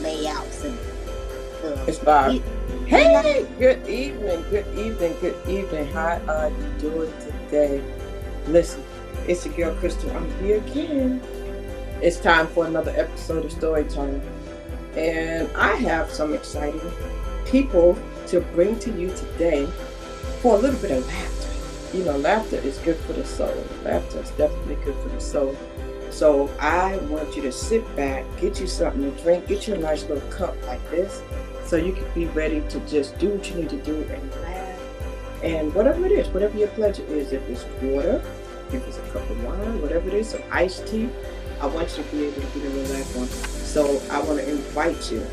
layouts and stuff. It's live. Hey, good evening, good evening, good evening. How are you doing today? Listen, it's your girl Crystal. I'm here again. It's time for another episode of Storytime. And I have some exciting people to bring to you today for a little bit of laughter. You know, laughter is good for the soul. Laughter is definitely good for the soul. So I want you to sit back, get you something to drink, get you a nice little cup like this, so you can be ready to just do what you need to do and laugh. And whatever it is, whatever your pleasure is, if it's water, if it's a cup of wine, whatever it is, some iced tea, I want you to be able to get a relax on. So I want to invite you.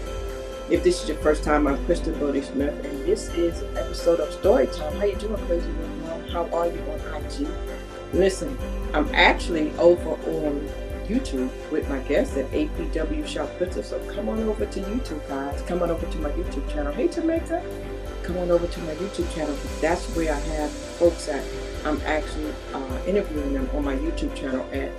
If this is your first time, I'm Crystal Smith, and this is an episode of Storytime. How you doing, crazy woman? How are you on IG? Listen, I'm actually over on YouTube with my guest at APW Shoutcrystal. So come on over to YouTube, guys. Come on over to my YouTube channel. Hey, Jamaica. Come on over to my YouTube channel. That's where I have folks at. I'm actually interviewing them on my YouTube channel at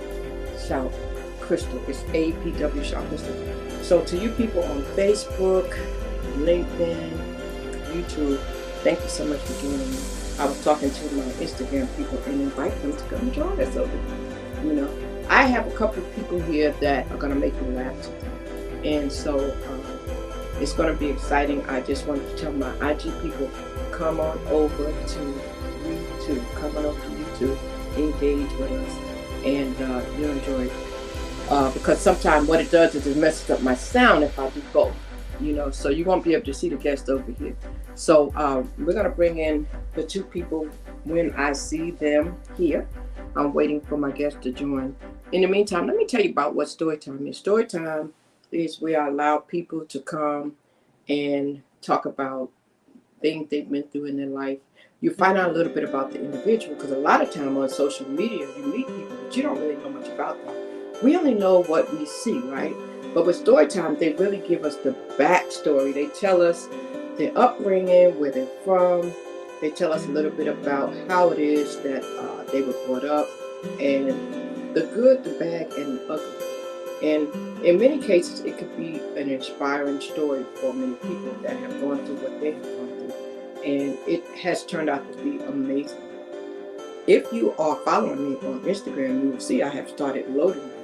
Shoutcrystal. It's APW Shoutcrystal. So to you people on Facebook, LinkedIn, YouTube, thank you so much for joining me. I was talking to my Instagram people and invite them to come join us over here. You know, I have a couple of people here that are going to make you laugh today. And so it's going to be exciting. I just wanted to tell my IG people, come on over to YouTube. Come on over to YouTube. Engage with us. And you'll enjoy it. Because sometimes what it does is it messes up my sound if I do both. You know, so you won't be able to see the guest over here. So we're going to bring in the two people when I see them here. I'm waiting for my guest to join. In the meantime, let me tell you about what Storytime is. Storytime is where I allow people to come and talk about things they've been through in their life. You find out a little bit about the individual, because a lot of time on social media, you meet people, but you don't really know much about them. We only know what we see, right? But with Storytime, they really give us the backstory. They tell us their upbringing, where they're from. They tell us a little bit about how it is that they were brought up, and the good, the bad, and the ugly. And in many cases, it could be an inspiring story for many people that have gone through what they have gone through. And it has turned out to be amazing. If you are following me on Instagram, you will see I have started loading them.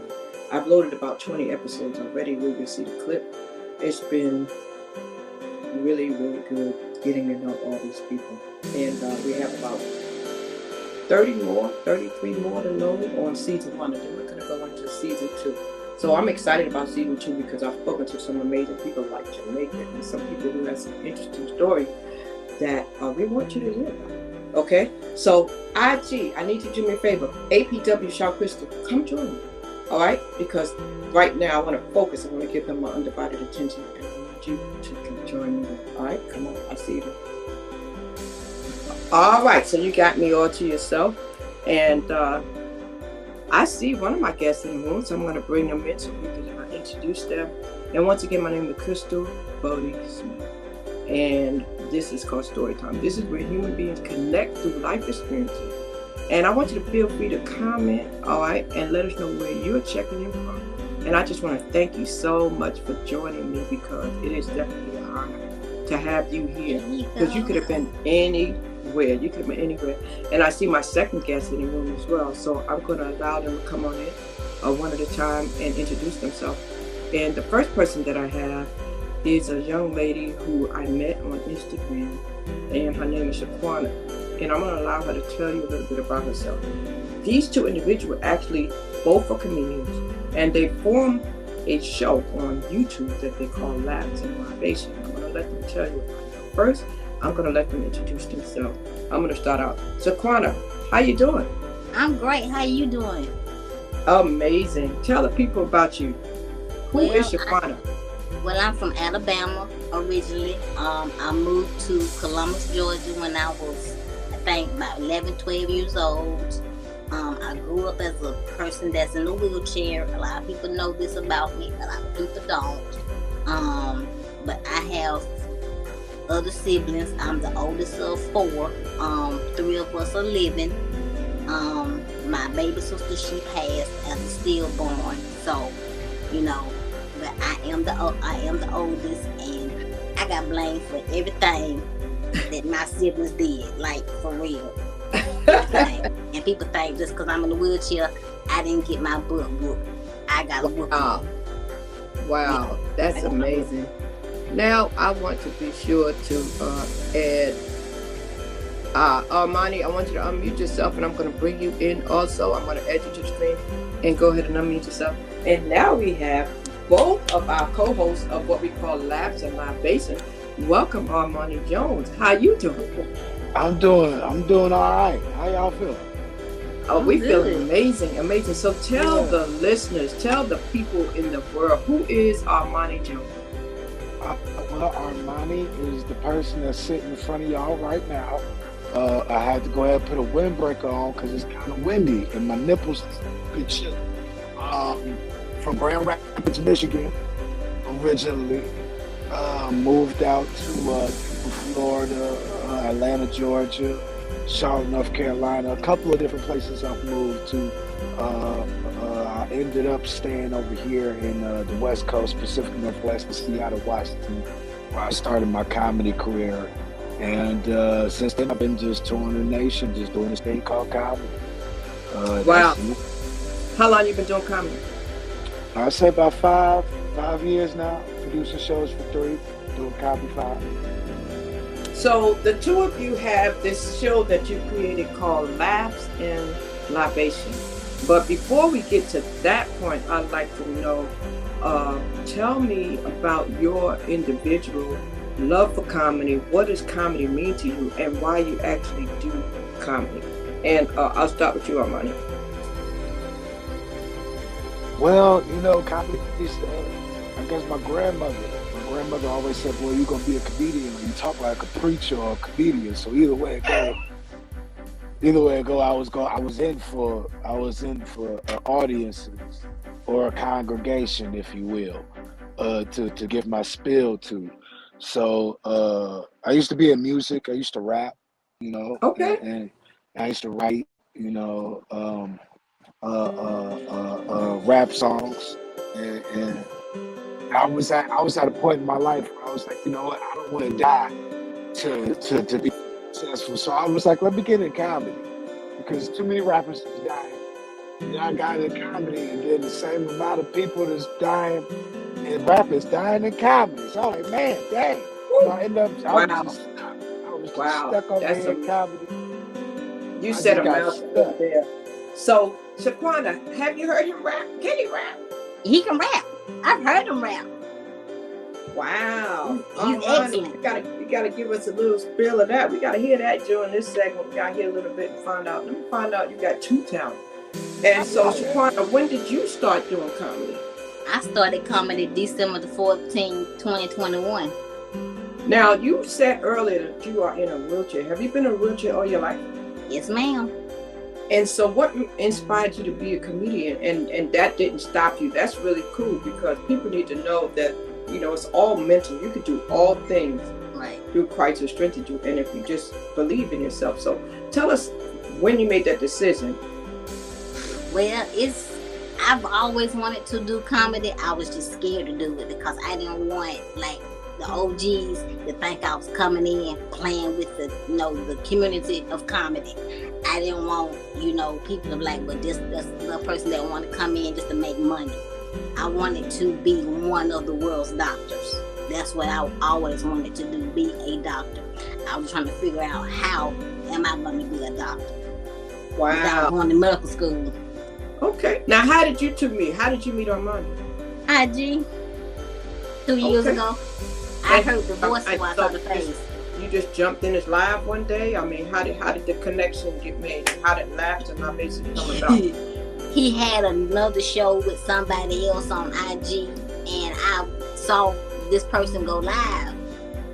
I've loaded about 20 episodes already. We will see the clip. It's been really, really good getting to know all these people. And we have about 33 more to load on season 1. And then we're going to go into season 2. So I'm excited about season 2 because I've spoken to some amazing people like Jamaica and some people who have some interesting stories that we want you to hear about. Okay? So IG, I need you to do me a favor. APW Shoutcrystal, come join me. All right? Because right now I want to focus. I want to give them my undivided attention. And I want you to come join me. All right? Come on. I see you. All right. So you got me all to yourself. And I see one of my guests in the room. So I'm going to bring them in so we can introduce them. And once again, my name is Crystal Smith. And this is called Storytime. This is where human beings connect through life experiences. And I want you to feel free to comment, all right, and let us know where you're checking in from. And I just want to thank you so much for joining me, because it is definitely an honor to have you here. Because you could have been anywhere. You could have been anywhere. And I see my second guest in the room as well. So I'm going to allow them to come on in one at a time and introduce themselves. And the first person that I have is a young lady who I met on Instagram. And her name is Shaquena. And I'm going to allow her to tell you a little bit about herself. These two individuals actually both are comedians, and they formed a show on YouTube that they call Laughs and Libation. I'm going to let them tell you about it. First, I'm going to let them introduce themselves. I'm going to start out. Shaquena, how you doing? I'm great. How you doing? Amazing. Tell the people about you. Who is Shaquena? I'm from Alabama originally. I moved to Columbus, Georgia when I was, I think, about 11, 12 years old. I grew up as a person that's in a wheelchair. A lot of people know this about me, a lot of people don't. But I have other siblings. I'm the oldest of 4. 3 of us are living. My baby sister, she passed as a stillborn. So, you know, but I am the oldest, and I got blamed for everything that my siblings did, like for real. And people think just because I'm in a wheelchair, I didn't get my book whooped. I got a whoop. Wow, that's amazing. Now I want to be sure to add Armani, I want you to unmute yourself, and I'm going to bring you in also. I'm going to add you to the stream, and go ahead and unmute yourself. And now we have both of our co-hosts of what we call Laughs and Libation. Welcome, Armani Jones. How you doing? I'm doing all right. How y'all feeling? Oh, we feel amazing. So tell the listeners, tell the people in the world, who is Armani Jones? Well, Armani is the person that's sitting in front of y'all right now. I had to go ahead and put a windbreaker on because it's kind of windy and my nipples a bit chilly. From Grand Rapids, Michigan, originally. Moved out to Florida, Atlanta, Georgia, Charlotte, North Carolina, a couple of different places I've moved to. I ended up staying over here in the West Coast, Pacific Northwest, in Seattle, Washington, where I started my comedy career. And since then, I've been just touring the nation, just doing this thing called comedy. Wow. How long you been doing comedy? I'd say about five years now. Producing shows for 3, doing comedy 5. So the two of you have this show that you created called Laughs and Libation. But before we get to that point, I'd like to know, tell me about your individual love for comedy. What does comedy mean to you, and why you actually do comedy? And I'll start with you, Armani. Well, comedy is, I guess my grandmother always said, "Boy, you're gonna be a comedian, or you talk like a preacher or a comedian." So either way it go, I was in for audiences or a congregation, if you will, to give my spiel to. So I used to be in music. I used to rap, Okay. and I used to write, rap songs, and I was at a point in my life where I was like, you know what, I don't want to die to be successful. So I was like, let me get in comedy, because too many rappers is dying. And I got in comedy, and then the same amount of people that's dying in rap is dying in comedy. So I'm like, man, dang. So I ended up, I was just stuck over here in comedy. You said a mouthful there. So, Shaquena, have you heard him rap? Can he rap? He can rap. I've heard him rap. Wow. He's excellent. You gotta give us a little spill of that. We gotta hear that during this segment. We gotta hear a little bit and find out. Let me find out you got 2 talents. And so, Shaquena, when did you start doing comedy? I started comedy December the 14th, 2021. Now, you said earlier that you are in a wheelchair. Have you been in a wheelchair all your life? Yes, ma'am. And so what inspired you to be a comedian? And that didn't stop you. That's really cool, because people need to know that, it's all mental. You can do all things through Christ who strengthens you, and if you just believe in yourself. So tell us when you made that decision. Well, I've always wanted to do comedy. I was just scared to do it because I didn't want the OGs to think I was coming in playing with the community of comedy. I didn't want, people to be like, but that's the person that want to come in just to make money. I wanted to be one of the world's doctors. That's what I always wanted to do, be a doctor. I was trying to figure out, how am I going to be a doctor? Wow. Without going to medical school. Okay. Now, how did you two meet? How did you meet Armani? IG. 2 years ago. I heard the voice before I saw the face. You just jumped in his live one day? I mean, how did the connection get made? How did Laughs and Libation come about? He had another show with somebody else on IG, and I saw this person go live,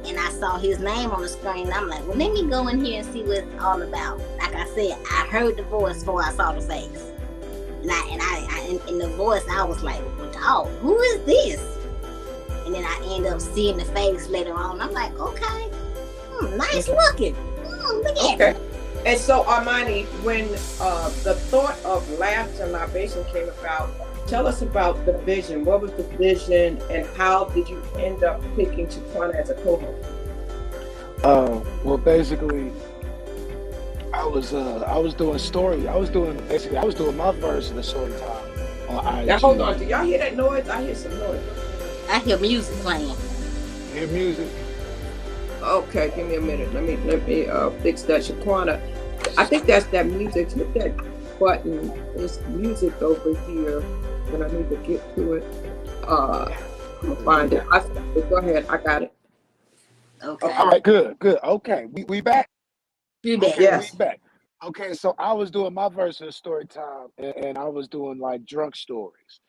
and I saw his name on the screen. I'm like, well, let me go in here and see what it's all about. Like I said, I heard the voice before I saw the face. And in the voice, I was like, well, dog, who is this? And then I end up seeing the face later on. I'm like, okay, nice looking. Look at it. And so, Armani, when the thought of Laughs and Libation came about, Tell us about the vision. What was the vision, and how did you end up picking Shaquana as a co-host? Well, basically, I was doing story. I was doing my version of story time on Now hold on. IG. Do y'all hear that noise? I hear some noise. I hear music playing. Hear music. Okay, give me a minute. Let me fix that, Shaquana. I think that's that music. Hit that button. There's music over here, and I need to get to it. I'm gonna find it. Go ahead. I got it. Okay. All right, good. Okay, we back. You back. Okay, we Yes. back. Okay, so I was doing my version of story time, and I was doing like drunk stories.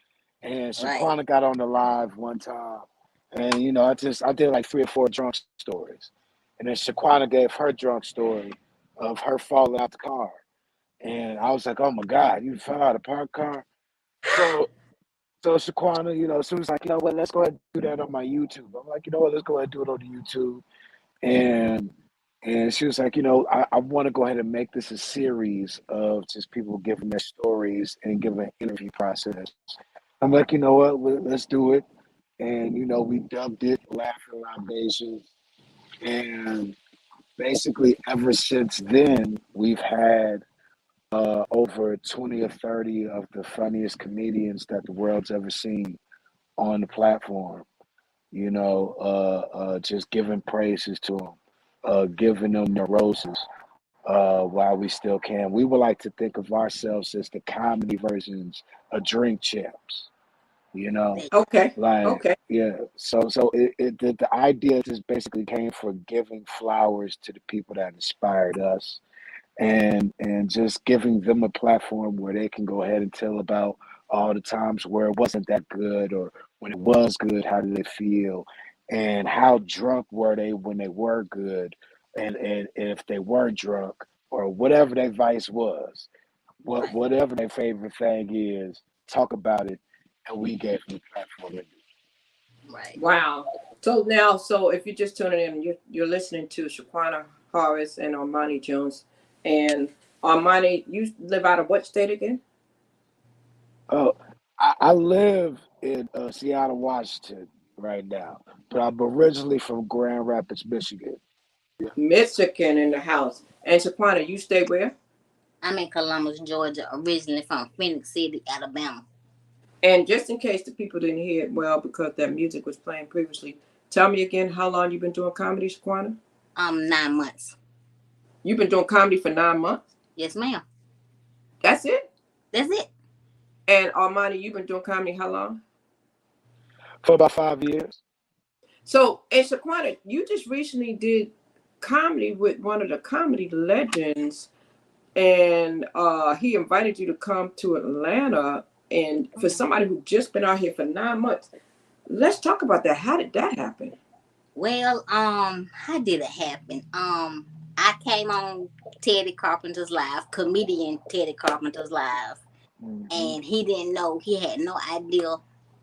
And Right. Shaquana got on the live one time, and I did like 3 or 4 drunk stories, and then Shaquana gave her drunk story of her falling out the car, and I was like, oh my God, you fell out of the park car. So so Shaquana, she was like, you know what, let's go ahead and do that on my YouTube. I'm like, you know what, let's go ahead and do it on the YouTube. And she was like, I want to go ahead and make this a series of just people giving their stories and giving an interview process. I'm like, you know what, let's do it. And we dubbed it Laughing Libations. And basically ever since then, we've had over 20 or 30 of the funniest comedians that the world's ever seen on the platform. Just giving praises to them, giving them their roses while we still can. We would like to think of ourselves as the comedy versions of Drink Champs. You know, Okay. like Okay. yeah. The idea just basically came for giving flowers to the people that inspired us, and just giving them a platform where they can go ahead and tell about all the times where it wasn't that good, or when it was good, how did they feel, and how drunk were they when they were good, and if they were drunk, or whatever their vice was, Right. whatever their favorite thing is, talk about it, and we gave them a platform to do. Right. Wow. So if you're just tuning in, you're listening to Shaquana Horace and Armani Jones. And Armani, you live out of what state again? Oh, I live in Seattle, Washington right now, but I'm originally from Grand Rapids, Michigan. Yeah. Michigan in the house. And Shaquana, you stay where? I'm in Columbus, Georgia, originally from Phoenix City, Alabama. And just in case the people didn't hear it well because that music was playing previously, tell me again how long you've been doing comedy, Shaquana? 9 months. You've been doing comedy for 9 months? Yes, ma'am. That's it? That's it. And Armani, you've been doing comedy how long? For about 5 years. So, and Shaquana, you just recently did comedy with one of the comedy legends, and he invited you to come to Atlanta. And for somebody who just been out here for 9 months, let's talk about that. How did that happen? Well, how did it happen? I came on Teddy Carpenter's live, comedian Teddy Carpenter's live, Hmm. and he didn't know. He had no idea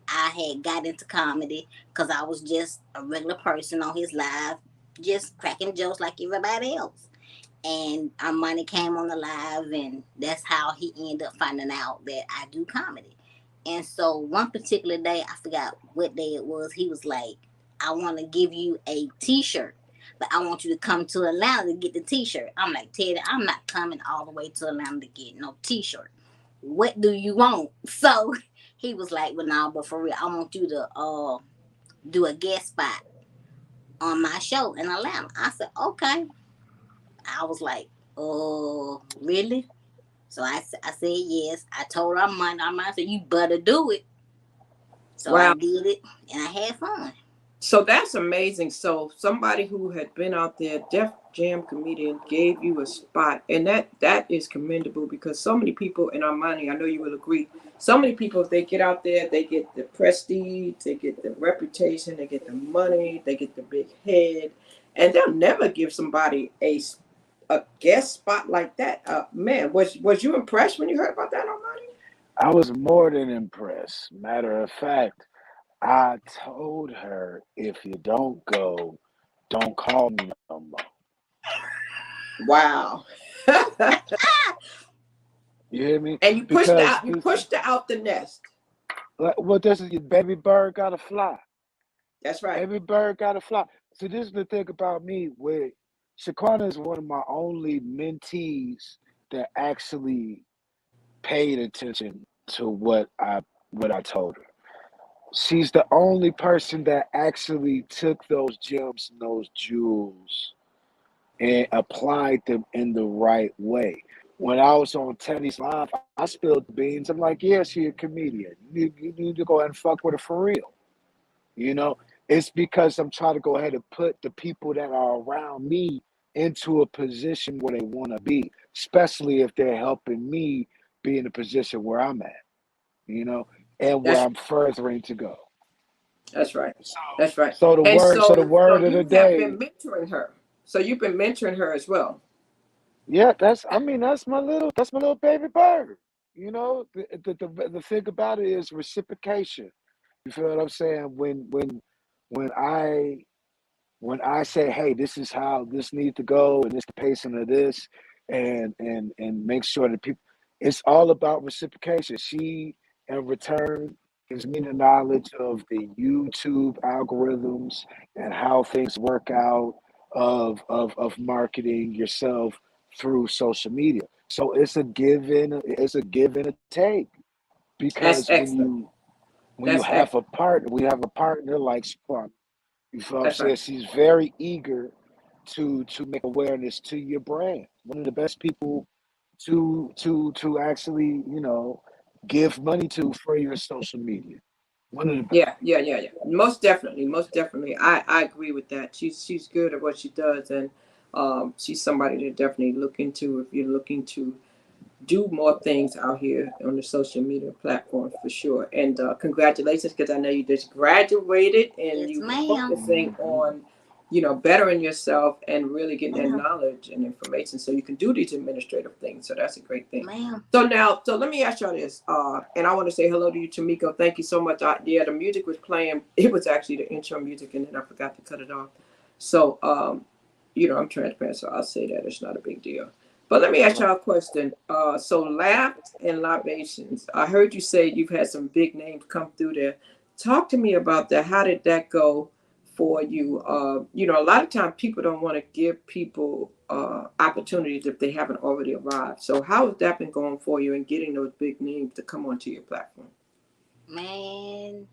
I had got into comedy because I was just a regular person on his live, just cracking jokes like everybody else. And Armani came on the live, and that's how he ended up finding out that I do comedy. And so one particular day, I forgot what day it was, he was like, I want to give you a t-shirt, but I want you to come to Atlanta to get the t-shirt. I'm like, Teddy, I'm not coming all the way to Atlanta to get no t-shirt. What do you want? So he was like, well, no, but for real, I want you to do a guest spot on my show in Atlanta. I said, okay. I was like, oh, really? So I said yes. I told Armani said, you better do it. So I Wow. did it, and I had fun. So that's amazing. So somebody who had been out there, Def Jam comedian, gave you a spot, and that is commendable because so many people in Armani, I know you will agree, so many people, if they get out there, they get the prestige, they get the reputation, they get the money, they get the big head, and they'll never give somebody a guest spot like that. Man, was you impressed when you heard about that, Armani? I was more than impressed. Matter of fact, I told her, if you don't go, don't call me no more. Wow. You hear me? And you pushed Because out, you pushed her out the nest. What this is, your baby bird gotta fly. That's right. Every bird gotta fly. So this is the thing about me. With Shaquana is one of my only mentees that actually paid attention to what I told her. She's the only person that actually took those gems and those jewels and applied them in the right way. When I was on Teddy's live, I spilled the beans. I'm like, yeah, she a comedian. You need to go ahead and fuck with her for real. You know, it's because I'm trying to go ahead and put the people that are around me into a position where they want to be, especially if they're helping me be in the position where I'm at, you know, and where That's I'm furthering to go. that's right. So, That's right. so the And word, so the so word of the you have been day, mentoring her. So you've been mentoring her as well. yeah, I mean, that's my little baby bird. You know, the thing about it is reciprocation. You feel what I'm saying? When I when I say, hey, this is how this needs to go, and this the pacing of this, and make sure that people, it's all about reciprocation. She, in return, gives me the knowledge of the YouTube algorithms and how things work out of marketing yourself through social media. So it's a give and a take That's because excellent. when you That's have a excellent. partner, we have a partner like Spark. You feel what I'm That's right. saying? She's very eager to make awareness to your brand. One of the best people to actually, give money to for your social media. One of the best. Yeah. Most definitely, most definitely. I agree with that. She's good at what she does, and she's somebody to definitely look into if you're looking to do more things out here on the social media platforms for sure. And congratulations, because I know you just graduated and Yes, you were ma'am. focusing Mhm. on, bettering yourself and really getting that Ma'am. knowledge and information so you can do these administrative things. So that's a great thing. Ma'am. So let me ask y'all this, and I want to say hello to you, Tamiko. Thank you so much. Yeah, the music was playing. It was actually the intro music, and then I forgot to cut it off. So, I'm transparent, so I'll say that it's not a big deal. But let me ask Right. y'all a question. So laughs and libations. I heard you say you've had some big names come through there. Talk to me about that. How did that go for you? A lot of times people don't want to give people opportunities if they haven't already arrived. So how has that been going for you in getting those big names to come onto your platform? Man,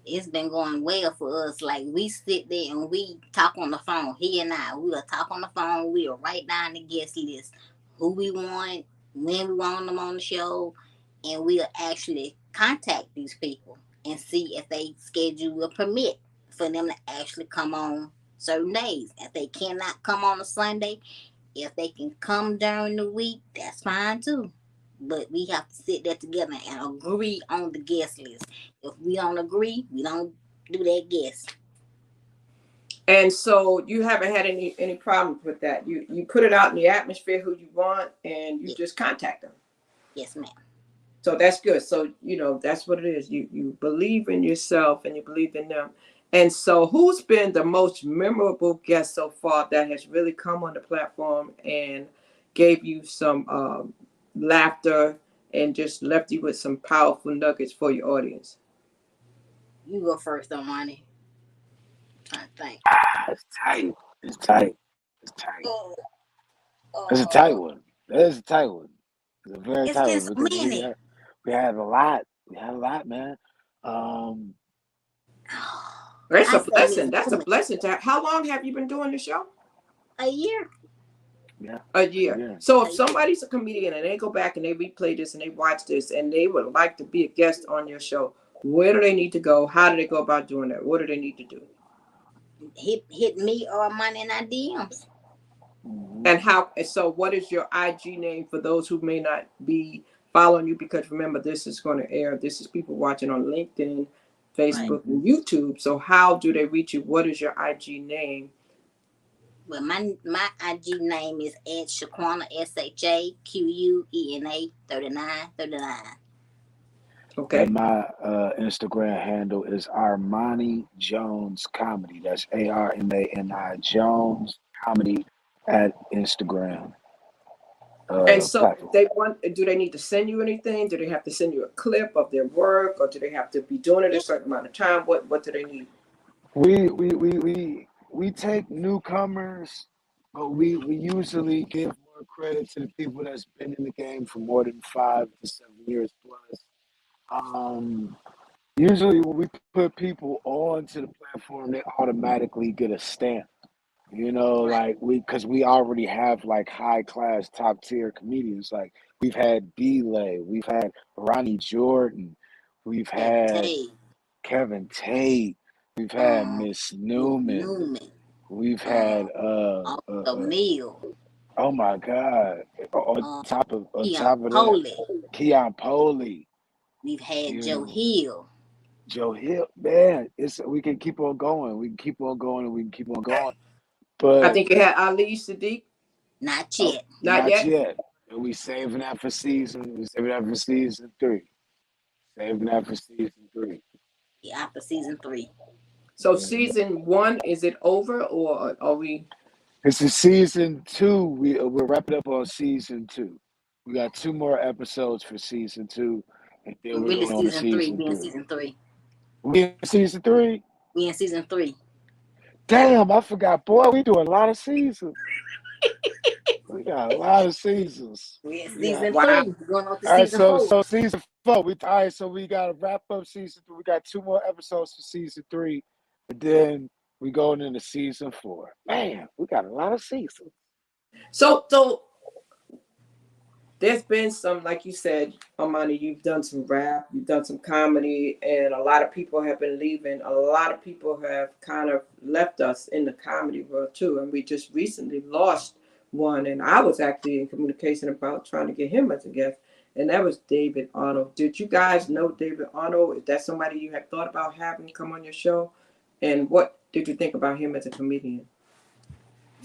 it's been going well for us. Like we sit there and we talk on the phone. He and I, we'll talk on the phone. We'll write down the guest list, who we want, when we want them on the show, and we'll actually contact these people and see if they schedule a permit for them to actually come on certain days. If they cannot come on a Sunday, if they can come during the week, that's fine too. But we have to sit there together and agree on the guest list. If we don't agree, we don't do that guest. And so you haven't had any problems with that. You put it out in the atmosphere who you want, and you Yes, just contact them. yes, ma'am. So that's good. So that's what it is. You believe in yourself and you believe in them. And so, who's been the most memorable guest so far that has really come on the platform and gave you some laughter and just left you with some powerful nuggets for your audience? You go first, Armani. Trying to think. It's tight. It's tight. It's tight. Oh, It's a tight oh, one. It is a tight one. It's a very it's tight been one so because we many. had we had a lot. We had a lot, man. Um, That's I a say this blessing. That's a woman blessing to have. How long have you been doing the show? a year, yeah, A year. yeah. So a if year. somebody's a comedian and they go back and they replay this and they watch this and they would like to be a guest on your show, where do they need to go? How do they go about doing that? What do they need to do? Hit me or Armani in our DMs. Hmm. And so what is your IG name for those who may not be following you? Because remember, this is going to air. This is people watching on LinkedIn, Right. Facebook, and YouTube. So how do they reach you? What is your IG name? Well, my IG name is at Shaquana SHAQUENA 3939. And Okay. my Instagram handle is Armani Jones Comedy. That's Armani Jones Comedy at Instagram. And so if platform. they want, do they need to send you anything? Do they have to send you a clip of their work, or do they have to be doing it a certain amount of time? What do they need? We take newcomers, but we usually give more credit to the people that's been in the game for more than 5 to 7 years plus. Um, Usually when we put people onto the platform, they automatically get a stamp. Right. Like because we already have like high class, top tier comedians. Like we've had Belay, we've had Ronnie Jordan, we've Kevin had Tate, Kevin Tate, we've had um, Miss Miss Newman, Newman, we've um, had also Neil, oh my God, um, on Keon top of that, Coley. Keon Poley, We've had you Joe know, Hill. Joe Hill, man, it's we can keep on going, we can keep on going, and we can keep on going, but I think you had Ali Sadiq. Not oh, yet. Not not yet. yet. And we saving that for season. We saving that for season three. Saving that for season three. Yeah, after season 3. So Mhm. season one, is it over, or are we? This is season two. We're wrapping up on season two. We got 2 more episodes for season two, and then But we're really, going on to season 3. season We in three. season 3. We in season three. We in season 3. Damn, I forgot. Boy, we doing a lot of seasons. We got a lot of seasons. We in Yeah. season Wow. 3. Going on to All right, season so 4. so season four. We all right. So we got to wrap up season three. We got 2 more episodes for season three, and then we going into season four. Man, we got a lot of seasons. So there's been some, like you said, Armani, you've done some rap, you've done some comedy, and a lot of people have been leaving. A lot of people have kind of left us in the comedy world too. And we just recently lost one, and I was actually in communication about trying to get him as a guest, and that was David Arnold. Did you guys know David Arnold? Is that somebody you had thought about having come on your show? And what did you think about him as a comedian?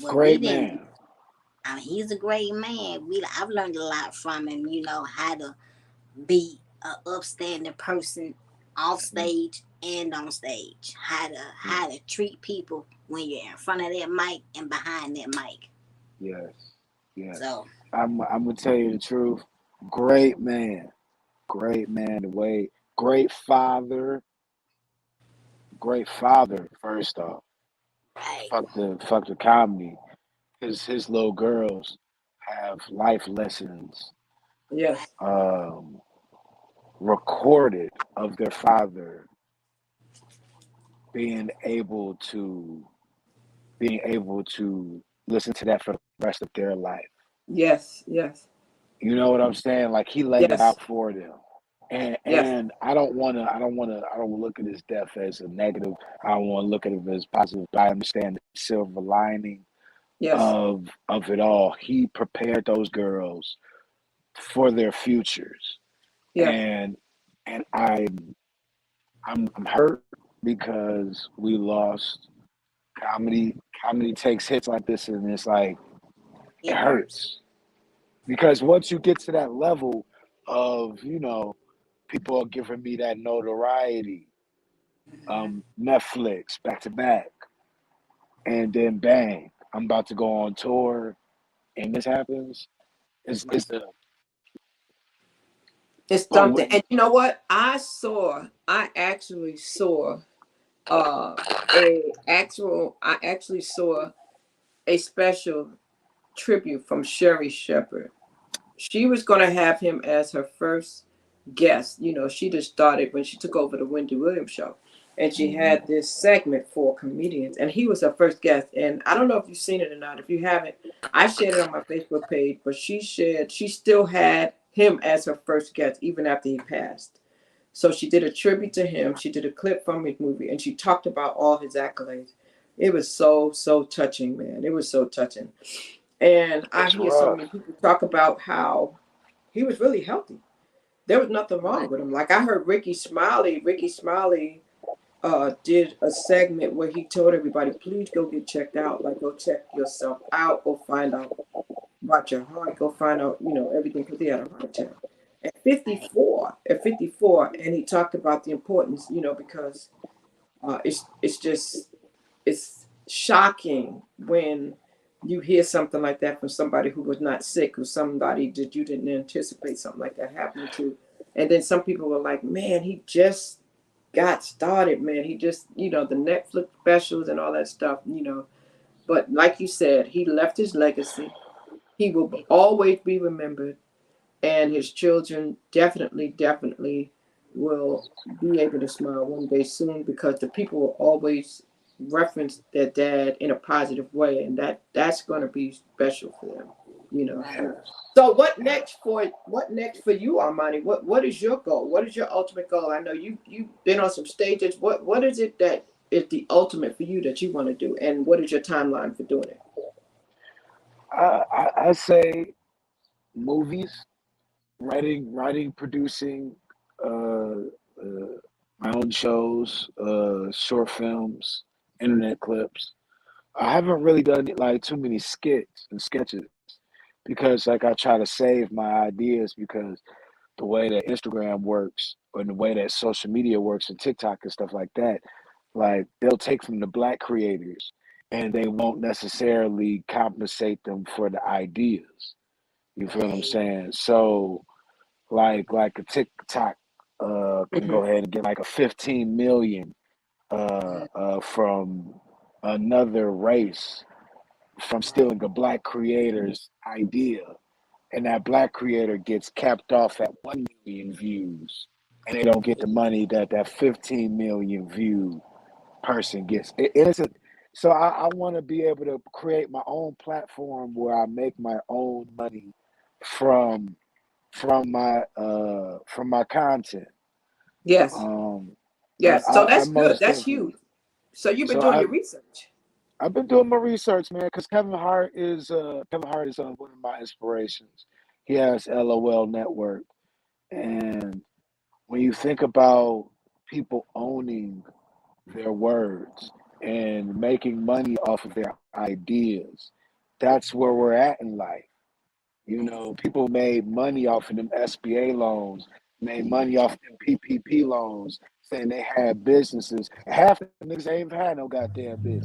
Well, we Great didn't. man. I mean, he's a great man. I've learned a lot from him. How to be an upstanding person off stage and on stage. How to treat people when you're in front of that mic and behind that mic. Yes, yes. So I'm gonna tell you the truth. Great man. Great man. The way. Great father. Great father. First off, right. fuck the comedy. His little girls have life lessons Yes, um, recorded of their father being able to being able to listen to that for the rest of their life. yes, yes, You know what I'm saying? Like he laid it yes, out for them. And yes, and I don't look at his death as a negative. I don't want to look at it as positive. But I understand the silver lining yes, of it all. He prepared those girls for their futures. yes. And and I'm hurt because we lost comedy. Comedy takes hits like this, and it's like it It hurts. hurts because once you get to that level of people are giving me that notoriety, Mm-hmm. Netflix back to back, and then bang, I'm about to go on tour, and this happens. It's the It's but something. And you know what? I actually saw uh I actually saw a special tribute from Sherry Shepherd. She was gonna have him as her first guest. She just started when she took over the Wendy Williams show. And she mhm. had this segment for comedians, and he was her first guest. And I don't know if you've seen it or not. If you haven't, I shared it on my Facebook page, but she still had him as her first guest even after he passed. So she did a tribute to him. She did a clip from his movie, and she talked about all his accolades. It was so, so touching, man. It was so touching. And I It's hear so rough. many people talk about how he was really healthy. There was nothing wrong Right. with him. Like I heard Ricky Smiley did a segment where he told everybody, please go get checked out. Like go check yourself out, go find out about your heart, go find out, everything, because he had a heart attack. Right. At 54, and he talked about the importance, because it's shocking when you hear something like that from somebody who was not sick, or somebody that you didn't anticipate something like that happening to. And then some people were like, man, he just got started, man. He just, the Netflix specials and all that stuff. But like you said, he left his legacy. He will always be remembered, and his children definitely will be able to smile one day soon, because the people will always reference their dad in a positive way, and that's going to be special for them. Right. So what next for you, Armani? What is your goal? What is your ultimate goal? I know you've been on some stages. What is it that is the ultimate for you that you want to do, and what is your timeline for doing it? I say movies, writing, producing, my own shows, short films, internet clips. I haven't really done like too many skits and sketches because like I try to save my ideas because the way that Instagram works and the way that social media works and TikTok and stuff like that, like they'll take from the black creators and they won't necessarily compensate them for the ideas. You feel what I'm Right. saying? So like a TikTok can Hmm. go ahead and get like a 15 million from another race from Right. stealing a black creator's idea, and that black creator gets capped off at 1 million views, and they don't get the money that that 15 million view person gets. So I want to be able to create my own platform where I make my own money from from my content. Yes. Um, Yes. So I that's good. most That's huge. definitely. So you've been So doing your research. I've been doing my research, man, because Kevin Hart is one of my inspirations. He has LOL Network, and when you think about people owning their words and making money off of their ideas, that's where we're at in life. You know, people made money off of them SBA loans, made money off them PPP loans, saying they had businesses. Half of them niggas ain't even had no goddamn business.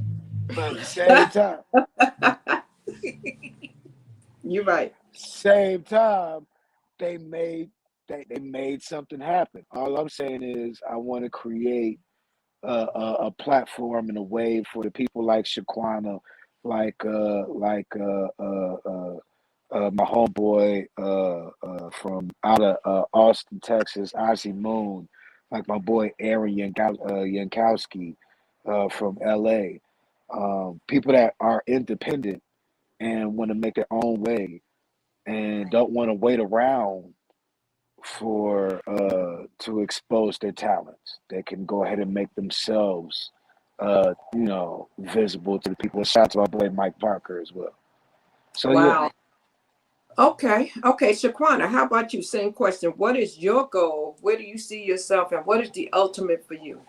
But at the You're right. same time, they made they made something happen. All I'm saying is I want to create a platform and a way for the people like Shaquana, like my homeboy from out of Austin, Texas, Ozzy Moon, like my boy Aaron Yankowski from LA. People that are independent and want to make their own way and don't want to wait around for to expose their talents. They can go ahead and make themselves visible to the people. And shout out to my boy Mike Parker as well. So yeah. Wow. Okay. Shaquana, how about you? Same question. What is your goal? Where do you see yourself, and what is the ultimate for you?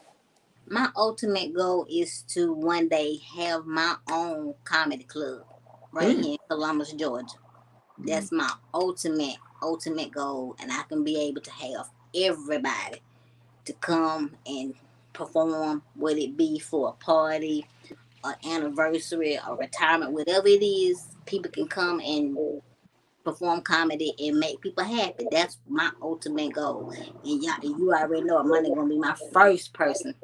My ultimate goal is to one day have my own comedy club right Mm. here in Columbus, Georgia. Mm. That's my ultimate goal, and I can be able to have everybody to come and perform, whether it be for a party, an anniversary, a retirement, whatever it is. People can come and perform comedy and make people happy. That's my ultimate goal. And y'all, you already know money gonna be my first person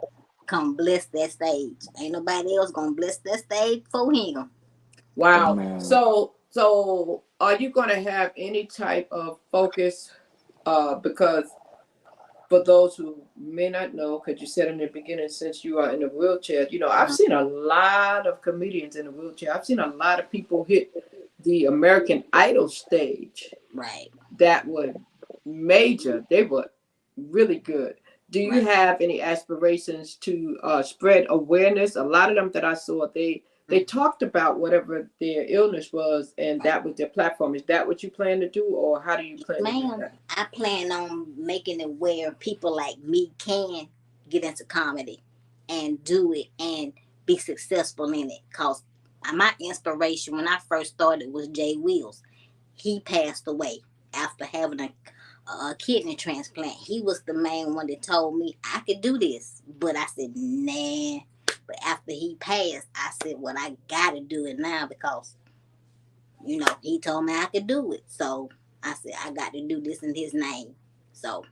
come bless that stage. Ain't nobody else gonna bless that stage for him. Wow. Man. So are you going to have any type of focus? Because for those who may not know, because you said in the beginning, since you are in a wheelchair, I've Uh-huh. seen a lot of comedians in a wheelchair. I've seen a lot of people hit the American Idol stage Right, that were major. They were really good. Do you right. have any aspirations to spread awareness? A lot of them that I saw, they talked about whatever their illness was, and Right. that was their platform. Is that what you plan to do, or how do you plan to do Ma'am, that? I plan on making it where people like me can get into comedy and do it and be successful in it. Cause my inspiration when I first started was Jay Wills. He passed away after having a kidney transplant. He was the main one that told me I could do this, but I said nah. But after he passed, I said, well, I gotta do it now because he told me I could do it. So I said I got to do this in his name. So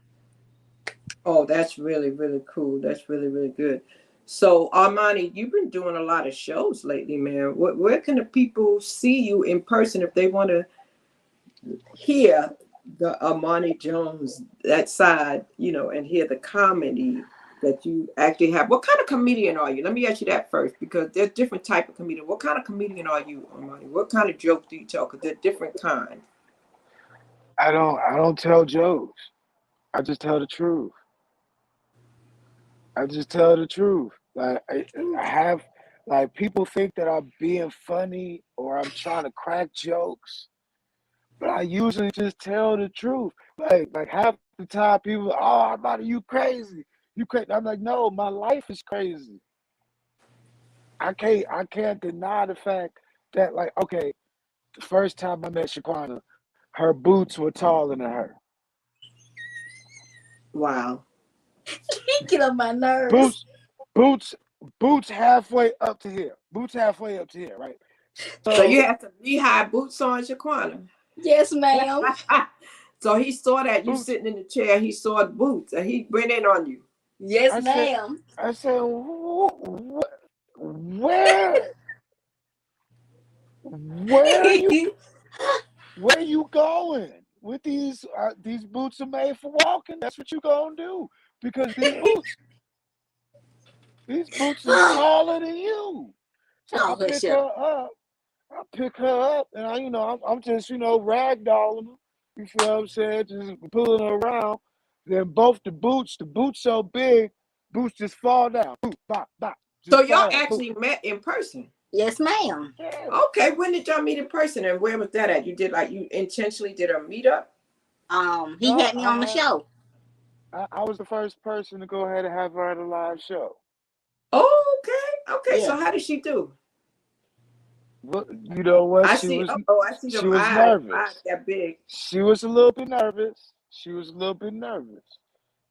Oh, that's really, really cool. That's really, really good. So, Armani, you've been doing a lot of shows lately, man. Where can the people see you in person if they want to hear the Armani Jones, that side, and hear the comedy that you actually have? What kind of comedian are you? Let me ask you that first, because there's different type of comedian. What kind of comedian are you, Armani? What kind of jokes do you tell? Because they're different kinds. I don't tell jokes. I just tell the truth. I just tell the truth. Like I have, like people think that I'm being funny or I'm trying to crack jokes, but I usually just tell the truth. Like half the time people, oh, I'm out of you crazy. You crazy. I'm like, no, my life is crazy. I can't deny the fact that like, okay, the first time I met Shaquana, her boots were taller than her. Wow. he get on my nerves. Boots, boots, boots halfway up to here. Boots halfway up to here, right? So you So have some knee-high boots on, Shaquana. Yes, ma'am. So he saw that you boots. sitting in the chair. He saw the boots, and he went in on you. Yes, I said, ma'am. I said, where, where are you, where are you going with these? These boots are made for walking. That's what you gonna do because these boots is taller than you. So Oh, hush up. I pick her up, and I'm just ragdolling her. You feel what I'm saying? Just pulling her around. Then both the boots so big, boots just fall down. Boop, bop, bop, So just y'all fall. Boop. actually met in person. Yes, ma'am. Yeah. Okay, when did y'all meet in person, and where was that at? You did like you intentionally did a meetup? He No, had me on the show. I was the first person to go ahead and have her at a live show. Oh, okay, okay. Yeah. So how did she do? Well, you know what? I She see. was Oh, I see she them was eyes. Eyes nervous. that big. She was a little bit nervous. She was a little bit nervous.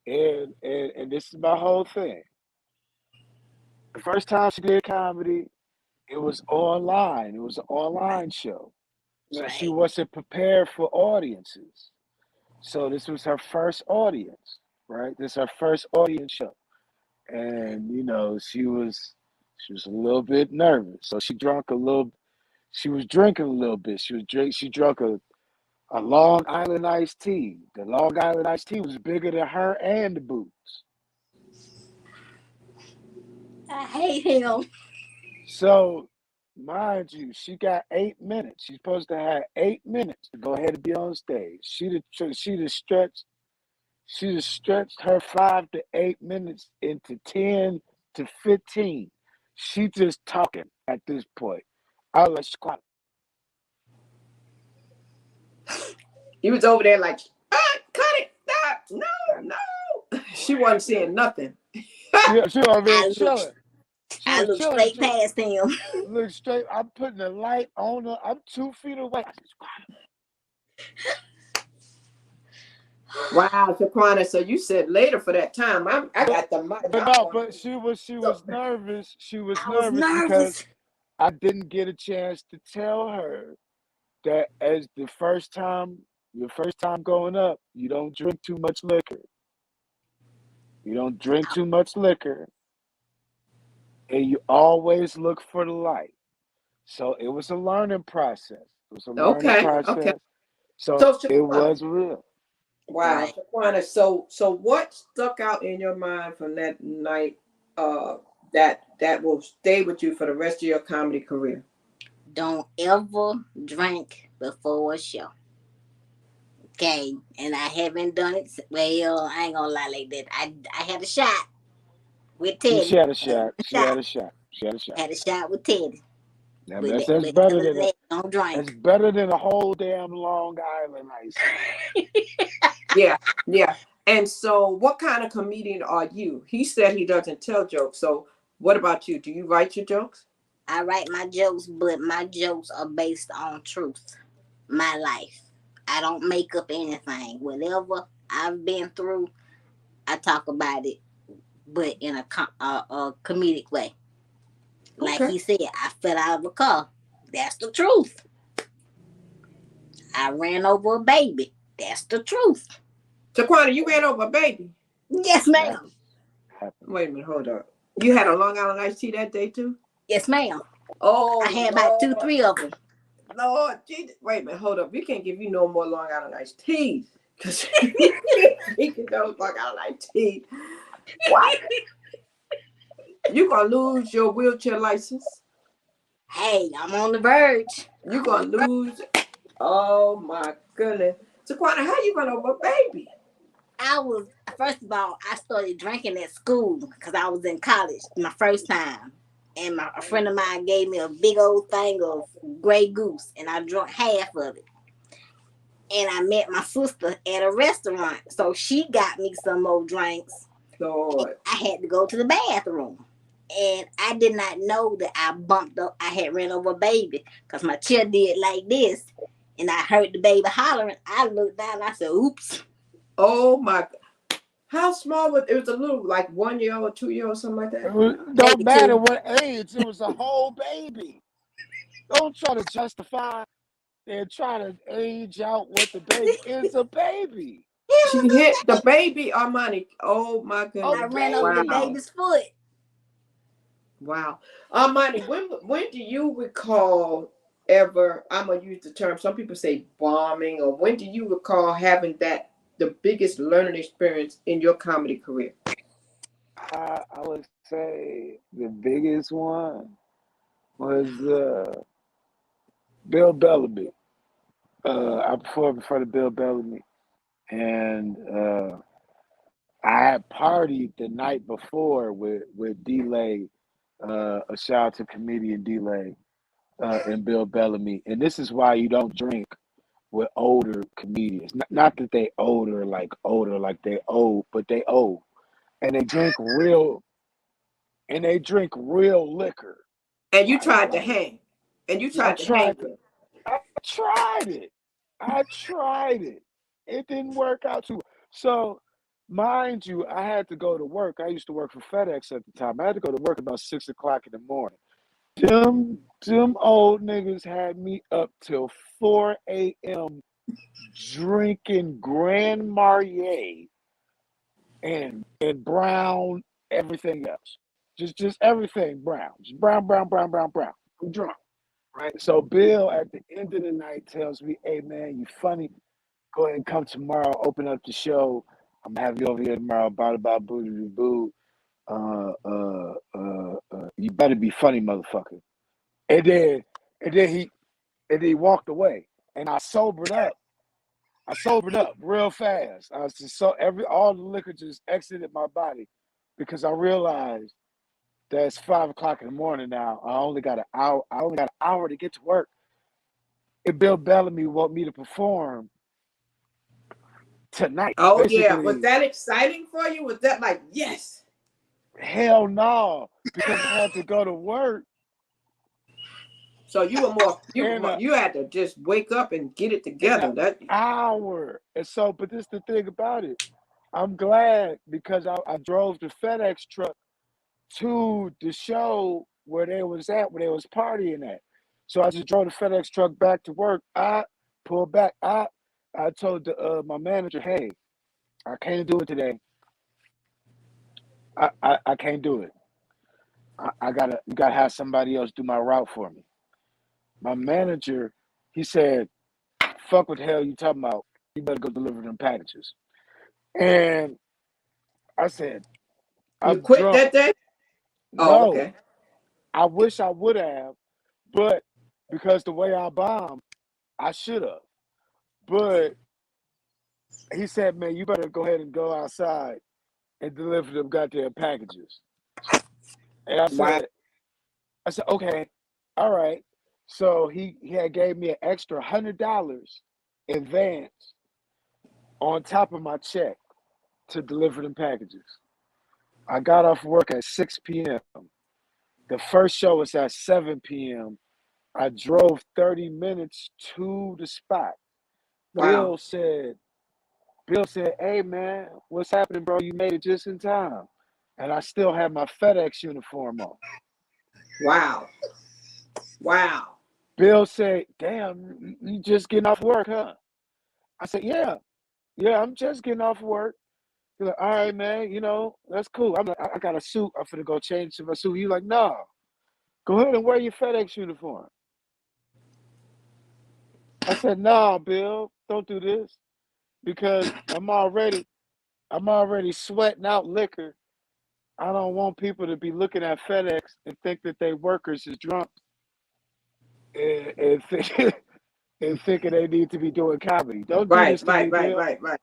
And this is my whole thing. The first time she did comedy, it was online. It was an Right, online show. So she Right. wasn't prepared for audiences. So this was her first audience, right? This is her first audience show. And she was a little bit nervous. So she was drinking a little bit. She drank a Long Island iced tea. The Long Island iced tea was bigger than her and the boots. I hate him. So, mind you, she got 8 minutes. She's supposed to have 8 minutes to go ahead and be on stage. She just stretched her 5 to 8 minutes into 10 to 15. She just talking at this point. I was like, squat. he was over there like, cut it, stop, no, no. She wasn't saying nothing. She over there I look, chilling. She I was look chilling. straight past him. Look straight. I'm putting the light on her. I'm 2 feet away. I said, squat. Wow, Shaquana. So you said later for that time. I But got the mic. but I'm no, on. but she was nervous. She was I was nervous because nervous. I didn't get a chance to tell her that as your first time going up, you don't drink too much liquor. You don't drink too much liquor, and you always look for the light. So it was a learning process. It was a learning Okay, okay. process. So So it Shaquana. was real. Wow, Right. Shaquana. So what stuck out in your mind from that night? That will stay with you for the rest of your comedy career. Don't ever drink before a show. Okay. And I haven't done it. Well, I ain't gonna lie like that. I had a shot with She Teddy. had a I had shot. a She shot. had a shot. She had a shot. Had a shot with Teddy. Yeah, But, that's but better other than than that, don't that's drink. better than a whole damn Long Island iced tea. Yeah, yeah. And so, what kind of comedian are you? He said he doesn't tell jokes. So, what about you? Do you write your jokes? I write my jokes, but my jokes are based on truth. My life. I don't make up anything. Whatever I've been through, I talk about it, but in a comedic way. Like Okay. he said, I fell out of a car. That's the truth. I ran over a baby. That's the truth. Shaquana, you ran over a baby. Yes, ma'am. Wait a minute, hold up. You had a Long Island iced tea that day too? Yes, ma'am. I Oh had about two, Lord, three of them. Lord, Jesus. Wait a minute, hold up. We can't give you no more Long Island iced teas because you can't drink those Long Island iced tea. What? You gonna lose your wheelchair license? Hey, I'm on the verge. You gonna lose? Oh my goodness, Shaquana, how you run over a baby? I was, first of all, I started drinking at school because I was in college my first time. And a friend of mine gave me a big old thing of Grey Goose, and I drank half of it. And I met my sister at a restaurant, so she got me some more drinks. Lord, I had to go to the bathroom. And I did not know that I bumped up, I had ran over a baby because my chair did like this. And I heard the baby hollering. I looked down and I said, oops. oh my. How small was it? Was a little like 1 year old, 2 year old, something like that. Don't Baby matter too. what age, it was a whole baby. Don't try to justify and try to age out what the baby is. A baby. She hit the baby, Armani. Oh my A goodness. I ran over the Wow. baby. baby's foot. Wow. Armani, when do you recall ever, I'm gonna use the term, some people say bombing, or when do you recall having that the biggest learning experience in your comedy career? I would say the biggest one was Bill Bellamy. I performed in front of Bill Bellamy, and I had partied the night before with D-Lay, a shout out to comedian D-Lay, and Bill Bellamy. And this is why you don't drink with older comedians. Not that they older like they old, but they old. And they drink real liquor. And you Like tried to hang. And you I tried to hang tried to, them. I tried it. I tried it. It didn't work out too. So, mind you, I had to go to work. I used to work for FedEx at the time. I had to go to work about 6 o'clock in the morning. Them old niggas had me up till 4 a.m. drinking Grand Marnier and brown everything else. Just everything brown. Just brown. I'm drunk. Right. So Bill at the end of the night tells me, hey man, you funny. Go ahead and come tomorrow, open up the show. I'm gonna have you over here tomorrow, about boo doo boo. You better be funny, motherfucker. And then and then he he walked away. And I sobered up. I sobered up real fast. I was just all the liquor just exited my body because I realized that it's 5 o'clock in the morning now. I only got an hour. I only got an hour to get to work. And Bill Bellamy want me to perform tonight. Oh yeah. Was Basically, that exciting for you? Was that like, yes? hell no, because I had to go to work. So you were more in you had to just wake up and get it an together. That hour. And so, but this is the thing about it. I'm glad because I drove the FedEx truck to the show where they was partying at. So I just drove the FedEx truck back to work. I pulled back. I told my manager, hey, I can't do it today. I can't do it. You gotta have somebody else do my route for me. My manager, he said, fuck what the hell you talking about. You better go deliver them packages. And I said, you I'm quit drunk. that day? Oh, No, okay. I wish I would have, but because the way I bombed, I should have. But he said, man, you better go ahead and go outside and deliver them goddamn packages. And Wow. I said, okay, all right. So he had gave me an extra $100 advance on top of my check to deliver them packages. I got off work at 6 p.m. The first show was at 7 p.m. I drove 30 minutes to the spot. Wow. Bill said, hey man, what's happening, bro? You made it just in time. And I still had my FedEx uniform on. Wow. Wow. Bill said, "Damn, you just getting off work, huh?" I said, "Yeah, I'm just getting off work." He's like, "All right, man, that's cool." I'm like, "I got a suit. I'm finna go change to my suit." He's like, "No, go ahead and wear your FedEx uniform." I said, "Nah, Bill, don't do this because I'm already sweating out liquor. I don't want people to be looking at FedEx and think that they workers is drunk and and thinking they need to be doing comedy. Don't do Right, this to right, me, right, Bill." right, right.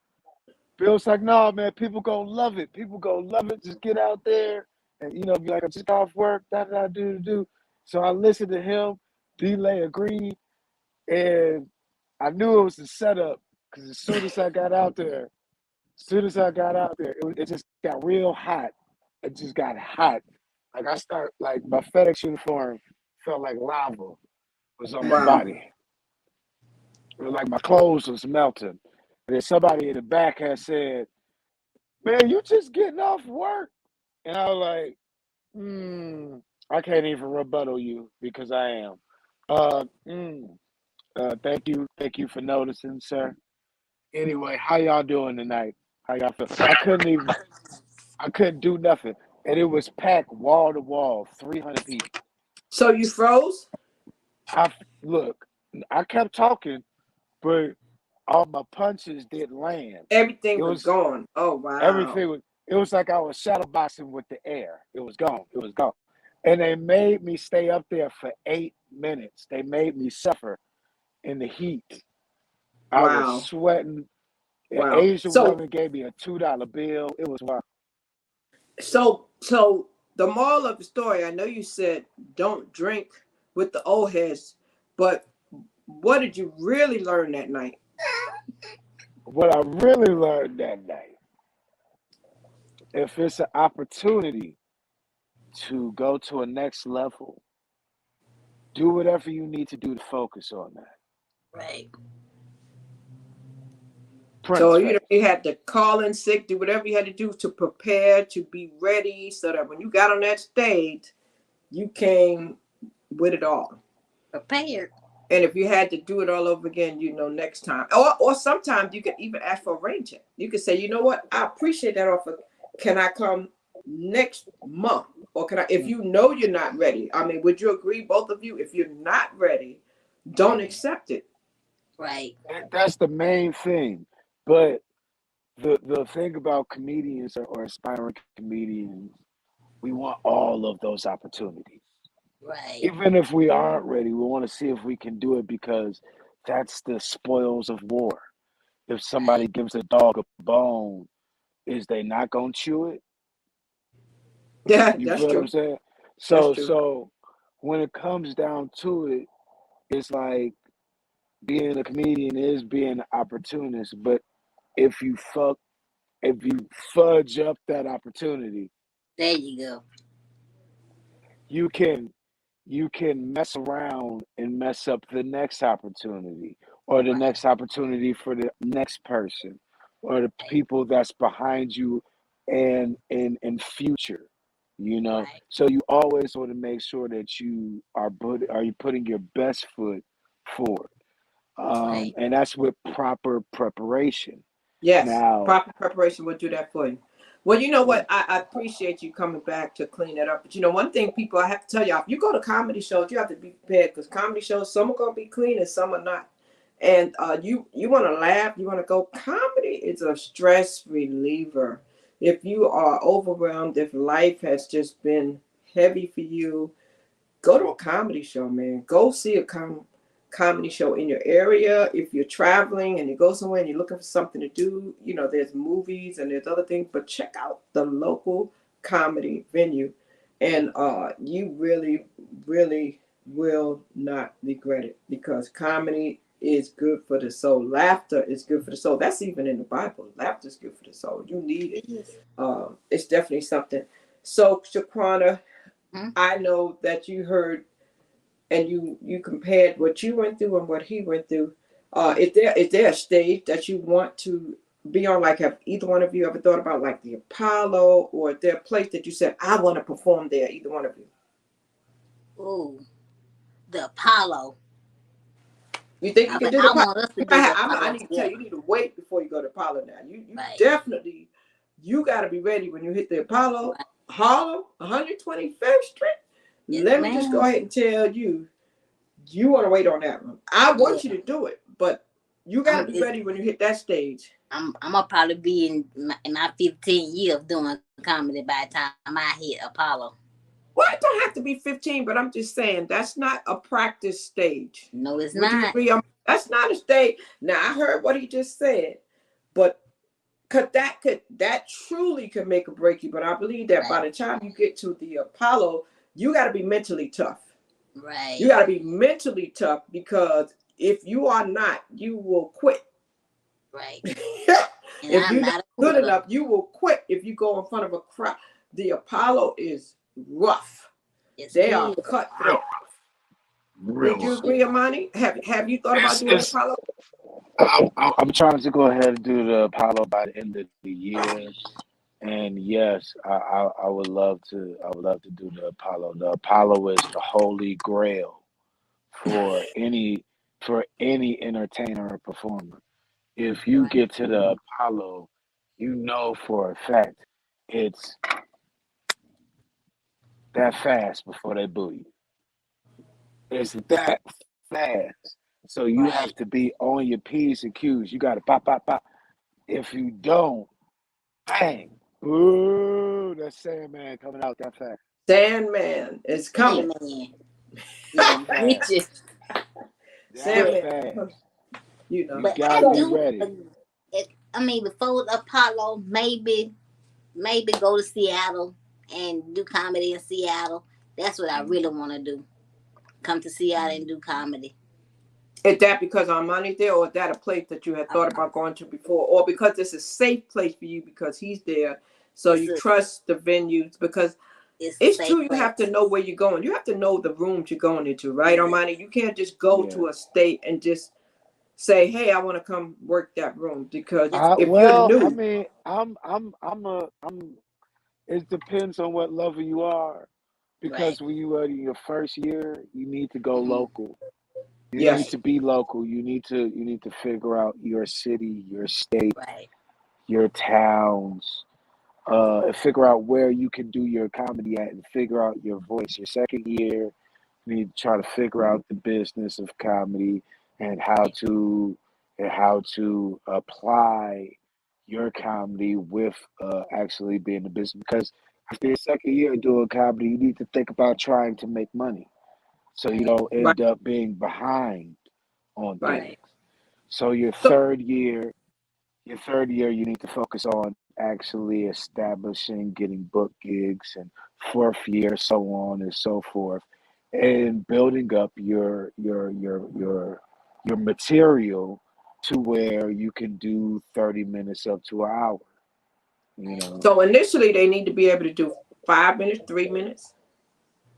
Bill's like, "No, man, people gonna love it. People gonna love it. Just get out there and be like, I just got off work, da da da do do." So I listened to him. D-Lay agreed, and I knew it was a setup because it just got real hot. It just got hot. Like my FedEx uniform felt like lava was on my Wow. body. It was like my clothes was melting. And then somebody in the back had said, "Man, you just getting off work?" And I was like, I can't even rebuttal you because I am. Uh, mm, thank you for noticing, sir. Anyway, how y'all doing tonight? How y'all feel? I couldn't do nothing, and it was packed wall to wall, 300 people. So you froze? I look, I kept talking, but all my punches didn't land. It Everything was was gone. Oh wow. everything was. It was like I was shadow boxing with the air. It was gone. It was gone. And they made me stay up there for 8 minutes. They made me suffer in the heat. I was Wow. sweating. An Wow. Asian woman gave me a $2 bill. It was wild. So the moral of the story, I know you said don't drink with the old heads, but what did you really learn that night? What I really learned that night, if it's an opportunity to go to a next level, do whatever you need to do to focus on that. Right. So Prince face. you had to call in sick, do whatever you had to do to prepare to be ready so that when you got on that stage, you came with it all. Prepared. And if you had to do it all over again, next time. Or sometimes you could even ask for a rain check. You could say, you know what, I appreciate that offer. Can I come next month? Or can I, if you know you're not ready? I mean, would you agree, both of you? If you're not ready, don't accept it. Right. That's the main thing. But the thing about comedians or aspiring comedians, we want all of those opportunities. Right. Even if we aren't ready, we want to see if we can do it because that's the spoils of war. If somebody Right. gives a dog a bone, is they not gonna chew it? Yeah, You that's feel what I'm true. saying? That's So true. so when it comes down to it, it's like being a comedian is being an opportunist. But if you fuck if you fudge up that opportunity, There you go. you can you can mess around and mess up the next opportunity or the Right. next opportunity for the next person or the Right. people that's behind you and in future, Right. so you always want to make sure that you putting your best foot forward, Right. and that's with proper preparation. Yes, Now, proper preparation will do that for you. Well, you know yeah, what? I appreciate you coming back to clean that up. But one thing, people, I have to tell y'all, if you go to comedy shows, you have to be prepared because comedy shows, some are gonna be clean and some are not. And you want to laugh, you want to go. Comedy is a stress reliever. If you are overwhelmed, if life has just been heavy for you, go to a comedy show, man. Go see a comedy show in your area. If you're traveling and you go somewhere and you're looking for something to do, there's movies and there's other things, but check out the local comedy venue. And you really, really will not regret it because comedy is good for the soul. Laughter is good for the soul. That's even in the Bible. Laughter is good for the soul. You need it. Yes. It's definitely something. So, Shaquana, Hmm? I know that you heard and you compared what you went through and what he went through. Is there a stage that you want to be on? Like, have either one of you ever thought about like the Apollo, or is there a place that you said I want to perform there? Either one of you. Ooh, the Apollo. You think you can But do the I Apollo? want us to do the Apollo. I need to tell you, you need to wait before you go to Apollo now. You Right. definitely, you got to be ready when you hit the Apollo, Right. Harlem, 125th Street. Yes, Let me just go ahead and tell you, you want to wait on that one. I want you to do it, but you got to be ready when you hit that stage. I'm gonna probably be in my 15 years doing comedy by the time I hit Apollo. Well, it don't have to be 15, but I'm just saying that's not a practice stage. No, it's Would you not. agree? That's not a stage. Now I heard what he just said, but that truly could make or break you. But I believe that by the time you get to the Apollo, you got to be mentally tough. Right. You got to be mentally tough, because if you are not, you will quit. Right. If you're not good enough, you will quit if you go in front of a crowd. The Apollo is rough. They are cutthroat. Would you agree, Armani? Have you thought about doing Apollo? I'm trying to go ahead and do the Apollo by the end of the year, and yes, I would love to. I would love to do the Apollo. The Apollo is the holy grail for any entertainer or performer. If you get to the Apollo, you know for a fact it's that fast before they boo you. It's that fast. So you have to be on your P's and Q's. You got to pop, pop, pop. If you don't, bang. Ooh, that's Sandman coming out that fast. Sandman is coming. Sandman. You know, but you gotta be ready. I mean, before the Apollo, maybe go to Seattle and do comedy in Seattle. That's what I really want to do. Come to Seattle and do comedy. Is that because Armani's there, or is that a place that you had thought about going to before, or because it's a safe place for you because he's there, so you trust the venues? Because it's true, you have to know where you're going. You have to know the rooms you're going into, right, Armani? You can't just go to a state and just say, "Hey, I want to come work that room," because if you're new, I mean, it depends on what level you are, because when you are in your first year, you need to go local. You need to be local. You need to figure out your city, your state, your towns, figure out where you can do your comedy at, and figure out your voice. Your second year, you need to try to figure out the business of comedy and how to apply your comedy with actually being a business. Because after your second year doing comedy, you need to think about trying to make money, so you don't end up being behind on things. So your third year, you need to focus on actually establishing, getting book gigs, and fourth year, so on and so forth, and building up your material to where you can do 30 minutes up to an hour. You know. So initially, they need to be able to do 5 minutes, 3 minutes.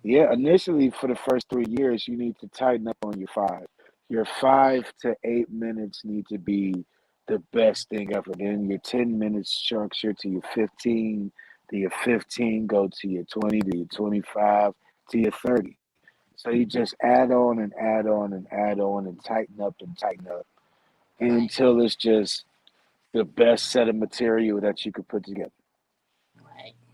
Yeah, initially for the first 3 years, you need to tighten up on your 5. Your 5 to 8 minutes need to be the best thing ever. Then your 10 minutes structure to your 15, to your 15 go to your 20, to your 25, to your 30. So you just add on and add on and add on and tighten up until it's just the best set of material that you could put together.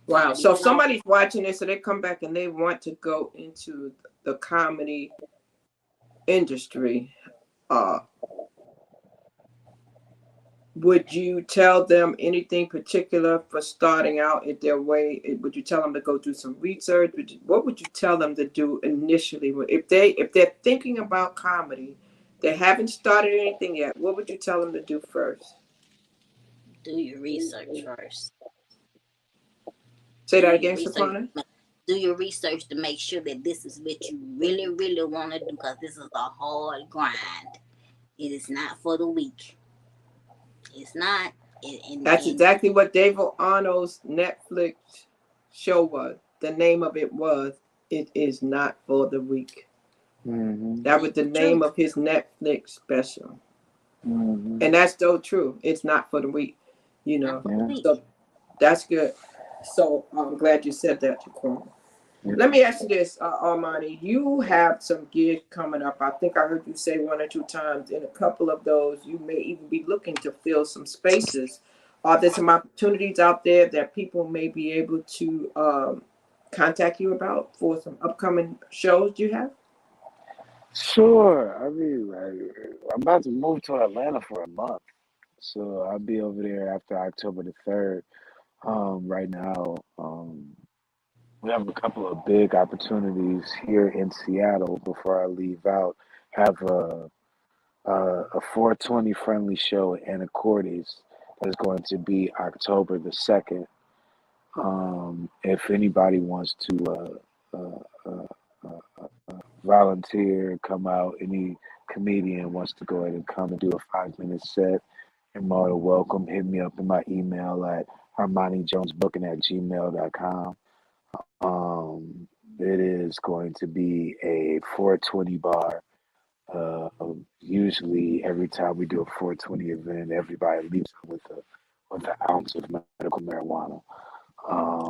Wow. So if somebody's watching this, so they come back and they want to go into the comedy industry, would you tell them anything particular for starting out at their way? Would you tell them to go do some research? What would you tell them to do initially? If they're thinking about comedy, they haven't started anything yet, what would you tell them to do first? Do your research first. Say that again, Shaquena. Do your research to make sure that this is what you really, really want to do, because this is a hard grind. It is not for the weak. It's not. That's exactly what David Arnold's Netflix show was. The name of it was "It Is Not for the Weak." Mm-hmm. That was the name of his Netflix special. Mm-hmm. And that's so true. It's not for the weak. You know, so that's good. So I'm glad you said that, Shaquena. Let me ask you this, Armani. You have some gigs coming up. I think I heard you say one or two times. In a couple of those, you may even be looking to fill some spaces. Are there some opportunities out there that people may be able to contact you about for some upcoming shows you have? Sure. I mean, like, I'm about to move to Atlanta for a month, so I'll be over there after October the 3rd. Right now, we have a couple of big opportunities here in Seattle. Before I leave out, have a 420 friendly show in Accordes that is going to be October the 2nd. If anybody wants to volunteer, come out, any comedian wants to go ahead and come and do a 5 minute set, you're more than welcome. Hit me up in my email at armanijonesbooking@gmail.com. It is going to be a 420 bar. Usually, every time we do a 420 event, everybody leaves with an ounce of medical marijuana.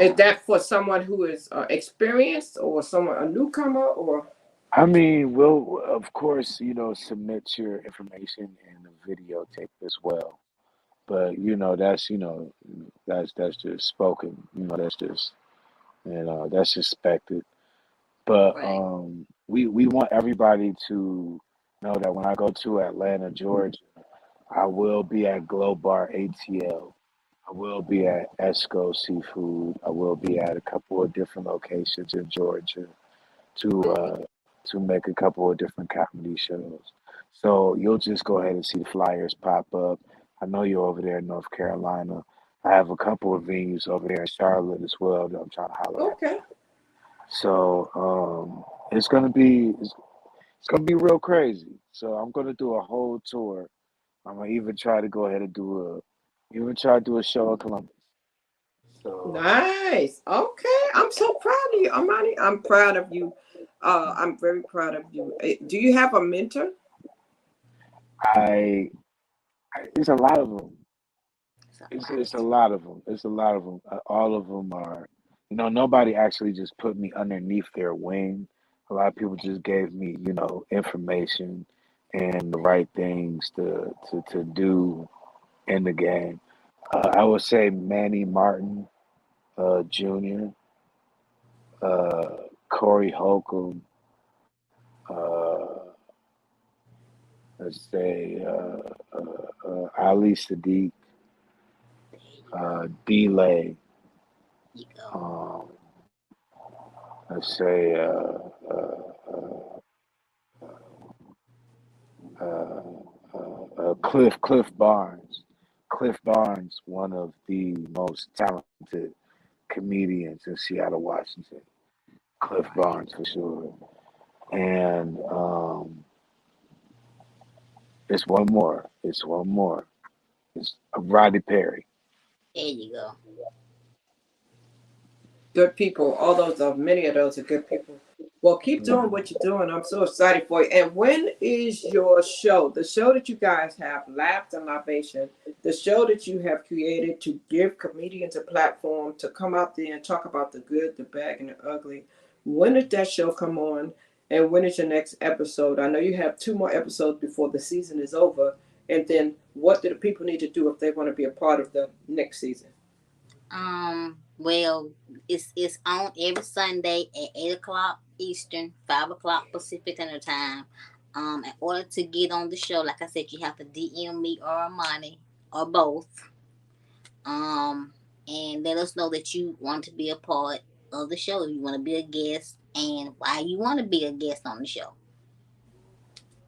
Is Um, that for someone who is experienced or someone a newcomer or? I mean, we'll of course, submit your information and a videotape as well. But that's just spoken. That's expected. But Right. we want everybody to know that when I go to Atlanta, Georgia, I will be at Glow Bar ATL. I will be at Esco Seafood. I will be at a couple of different locations in Georgia to Mhm. make a couple of different comedy shows. So you'll just go ahead and see the flyers pop up. I know you're over there in North Carolina. I have a couple of venues over there in Charlotte as well that I'm trying to holler at. Okay. So it's gonna be real crazy. So I'm gonna do a whole tour. I'm gonna even try to go ahead and do a show in Columbus. So Nice. Okay. I'm so proud of you, Armani. I'm proud of you. I'm very proud of you. Do you have a mentor? I, there's a lot of them. It's a It's a lot. lot of them. It's a lot of them. All of them are, nobody actually just put me underneath their wing. A lot of people just gave me, information and the right things to do in the game. I would say Manny Martin, Jr., Corey Holcomb, uh, let's say Ali Sadiq, Delay, You go. um, let's say uh, Cliff Barnes. Cliff Barnes, one of the most talented comedians in Seattle, Washington. Cliff Right. Barnes for sure. And it's one more. It's one more. It's Roddy Perry. There you go. Good people. All those are many of those are good people. Well, keep doing Mhm. what you're doing. I'm so excited for you. And when is your show? The show that you guys have, Laughs and Libation, the show that you have created to give comedians a platform to come out there and talk about the good, the bad, and the ugly. When did that show come on? And when is your next episode? I know you have two more episodes before the season is over. And then what do the people need to do if they want to be a part of the next season? Well, it's on every Sunday at 8 o'clock Eastern, 5 o'clock Pacific Standard Time. In order to get on the show, like I said, you have to DM me or Armani or both. And let us know that you want to be a part of the show. If you want to be a guest and why you want to be a guest on the show.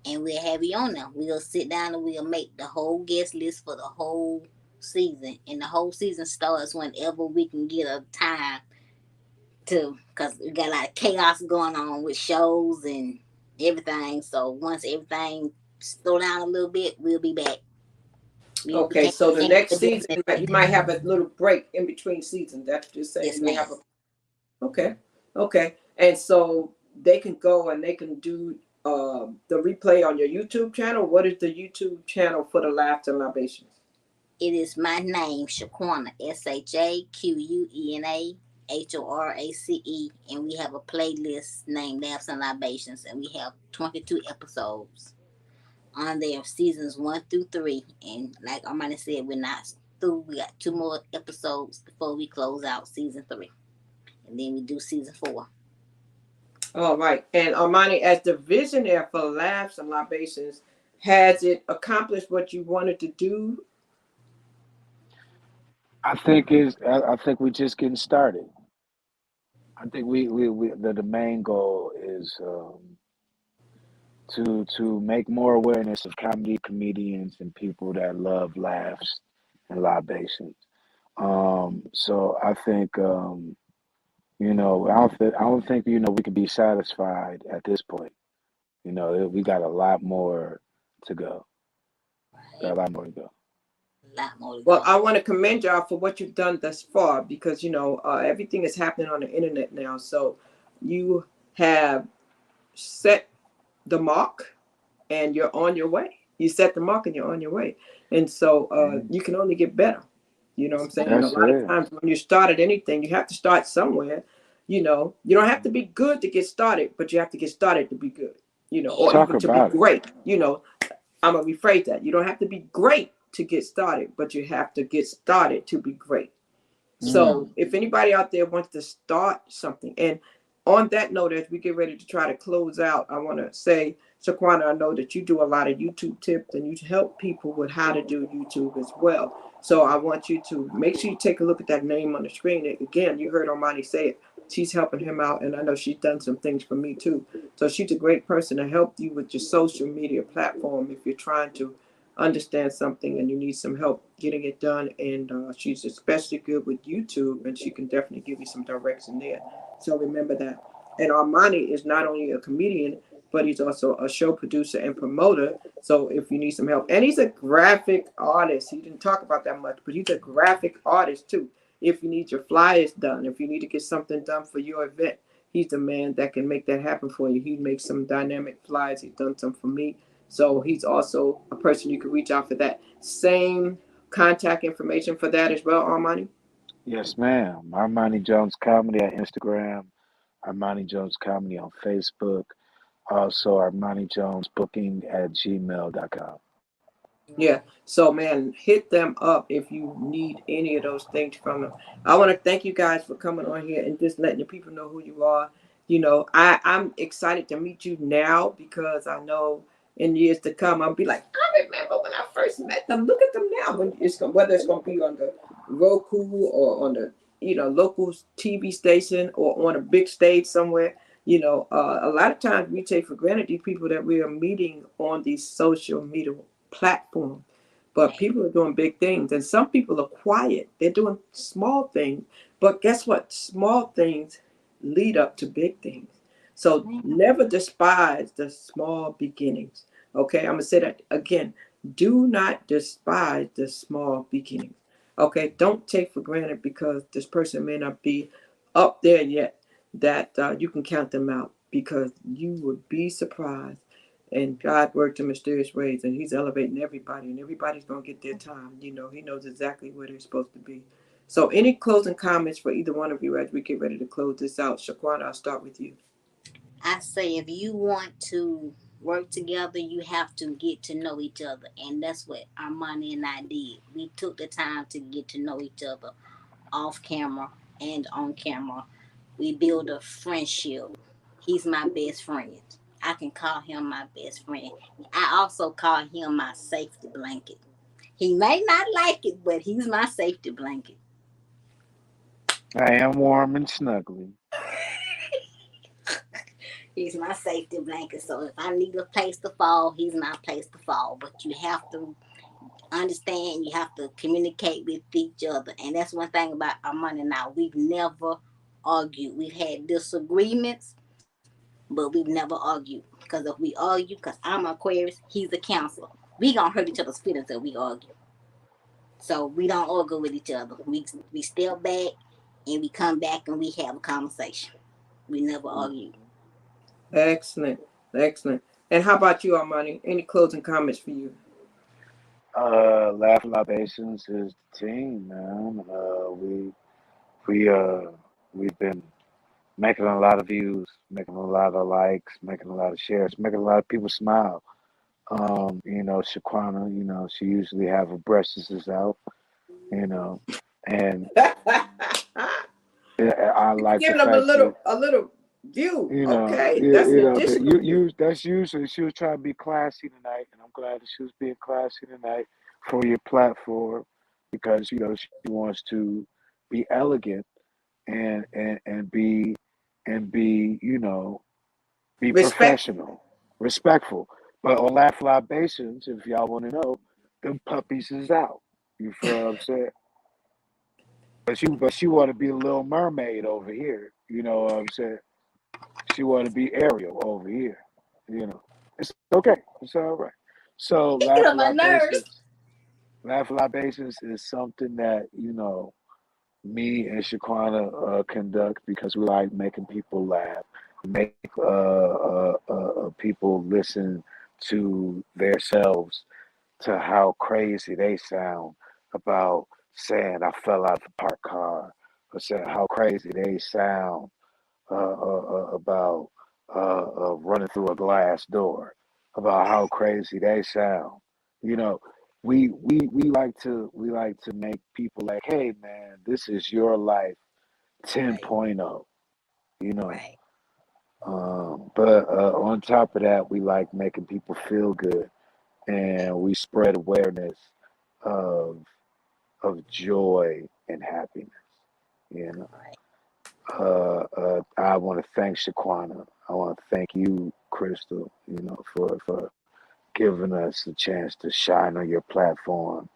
And we'll have you on there. We'll sit down and we'll make the whole guest list for the whole season. And the whole season starts whenever we can get a time to, because we got a lot of chaos going on with shows and everything. So once everything slow down a little bit, we'll be back. We Okay, can't so the stand next for doing season, it. you might have a little break in between seasons. That's just saying Yes, you may ma'am. have a. Okay, okay, and so they can go and they can do the replay on your YouTube channel. What is the YouTube channel for the Laughter Libations? It is my name, Shaquana, Shaquena. HORACE, and we have a playlist named Laughs and Libations, and we have 22 episodes on there, seasons 1 through 3. And like Armani said, we're not through. We got 2 more episodes before we close out season 3, and then we do season 4. All right. And Armani, as the visionary for Laughs and Libations, has it accomplished what you wanted to do? I think we're just getting started. I think the main goal is to make more awareness of comedy, comedians, and people that love laughs and libations. So I think I don't think we can be satisfied at this point. We got a lot more to go. Got a lot more to go. A lot more to Well, go. I want to commend y'all for what you've done thus far because, everything is happening on the internet now. So you have set the mark and you're on your way. You set the mark and you're on your way. And so you can only get better. You know what I'm saying? A That's lot of it. times when you start at anything, you have to start somewhere. You don't have to be good to get started, but you have to get started to be good, or Talk even to be about it. great. I'm going to rephrase that. You don't have to be great to get started, but you have to get started to be great. So if anybody out there wants to start something, and on that note, as we get ready to try to close out, I want to say, Shaquena, I know that you do a lot of YouTube tips and you help people with how to do YouTube as well. So I want you to make sure you take a look at that name on the screen. Again, you heard Armani say it. She's helping him out, and I know she's done some things for me too. So she's a great person to help you with your social media platform if you're trying to understand something and you need some help getting it done. And she's especially good with YouTube, and she can definitely give you some direction there. So remember that. And Armani is not only a comedian, but he's also a show producer and promoter. So if you need some help, and he's a graphic artist. He didn't talk about that much, but he's a graphic artist too. If you need your flyers done, if you need to get something done for your event, he's the man that can make that happen for you. He makes some dynamic flyers. He's done some for me. So he's also a person you can reach out for that. Same contact information for that as well, Armani? Yes, ma'am. Armani Jones Comedy on Instagram. Armani Jones Comedy on Facebook. Also, Armani Jones Booking at gmail.com. Yeah. So, man, hit them up if you need any of those things from them. I want to thank you guys for coming on here and just letting the people know who you are. I'm excited to meet you now because I know in years to come, I'll be like, I remember when I first met them. Look at them now. Whether it's going to be on the Roku or on the local TV station or on a big stage somewhere. A lot of times we take for granted these people that we are meeting on these social media platform, but people are doing big things, and some people are quiet. They're doing small things, but guess what? Small things lead up to big things. So never despise the small beginnings. Okay, I'm gonna say that again. Do not despise the small beginnings. Okay, don't take for granted because this person may not be up there yet that you can count them out, because you would be surprised. And God worked in mysterious ways, and He's elevating everybody, and everybody's going to get their time. He knows exactly where they're supposed to be. So, any closing comments for either one of you as we get ready to close this out? Shaquana, I'll start with you. I say if you want to work together, you have to get to know each other. And that's what Armani and I did. We took the time to get to know each other off camera and on camera. We build a friendship. He's my best friend. I can call him my best friend. I also call him my safety blanket. He may not like it, but he's my safety blanket. I am warm and snuggly. He's my safety blanket. So if I need a place to fall, he's my place to fall. But you have to understand, you have to communicate with each other. And that's one thing about Armani now. We've never argued. We've had disagreements, but we've never argued. Because if we argue, because I'm Aquarius, he's a Cancer, we gonna hurt each other's feelings if we argue. So we don't argue with each other. We step back and we come back and we have a conversation. We never argue. Excellent. Excellent. And how about you, Armani? Any closing comments for you? Laugh Libations is the team, man. We We've been making a lot of views, making a lot of likes, making a lot of shares, making a lot of people smile. Shaquana, she usually have her breasts is out, you know, and I like the Giving them fact that a little view. Okay, that's an that additional view. that's usually she was trying to be classy tonight, and I'm glad that she was being classy tonight for your platform because she wants to be elegant and be be Respectful. professional, respectful. But on Laugh Libations, if y'all want to know, them puppies is out. You feel what I'm saying? But she want to be a little mermaid over here. You know what I'm saying? She want to be Ariel over here. It's okay. It's all right. So You get on my nerves. Laugh Libations is something that me and Shaquana conduct because we like making people laugh, make people listen to themselves, to how crazy they sound about saying I fell out of the parked car, or saying how crazy they sound about running through a glass door, about how crazy they sound. You know, we like to make people like, hey man, this is your life Right, 10.0. You know, right, but on top of that, we like making people feel good, and we spread awareness of joy and happiness. You know. right. I want to thank Shaquana. I want to thank you, Crystal, for giving us a chance to shine on your platform.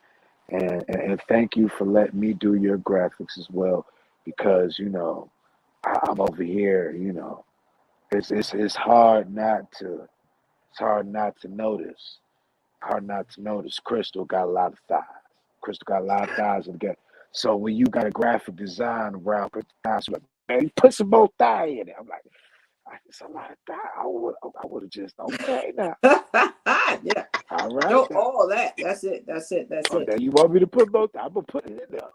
And thank you for letting me do your graphics as well, because, I'm over here, it's hard not to notice. Hard not to notice Crystal got a lot of thighs. Crystal got a lot of thighs and get so when you got a graphic design around Crystal thighs, you're like, man, you put some more thigh in it. I'm like, it's a lot of thigh. I would have just okay now. Yeah. All right No, now. all that. That's it. That's it. That's Oh, it. now you want me to put more? I'm gonna put it in there.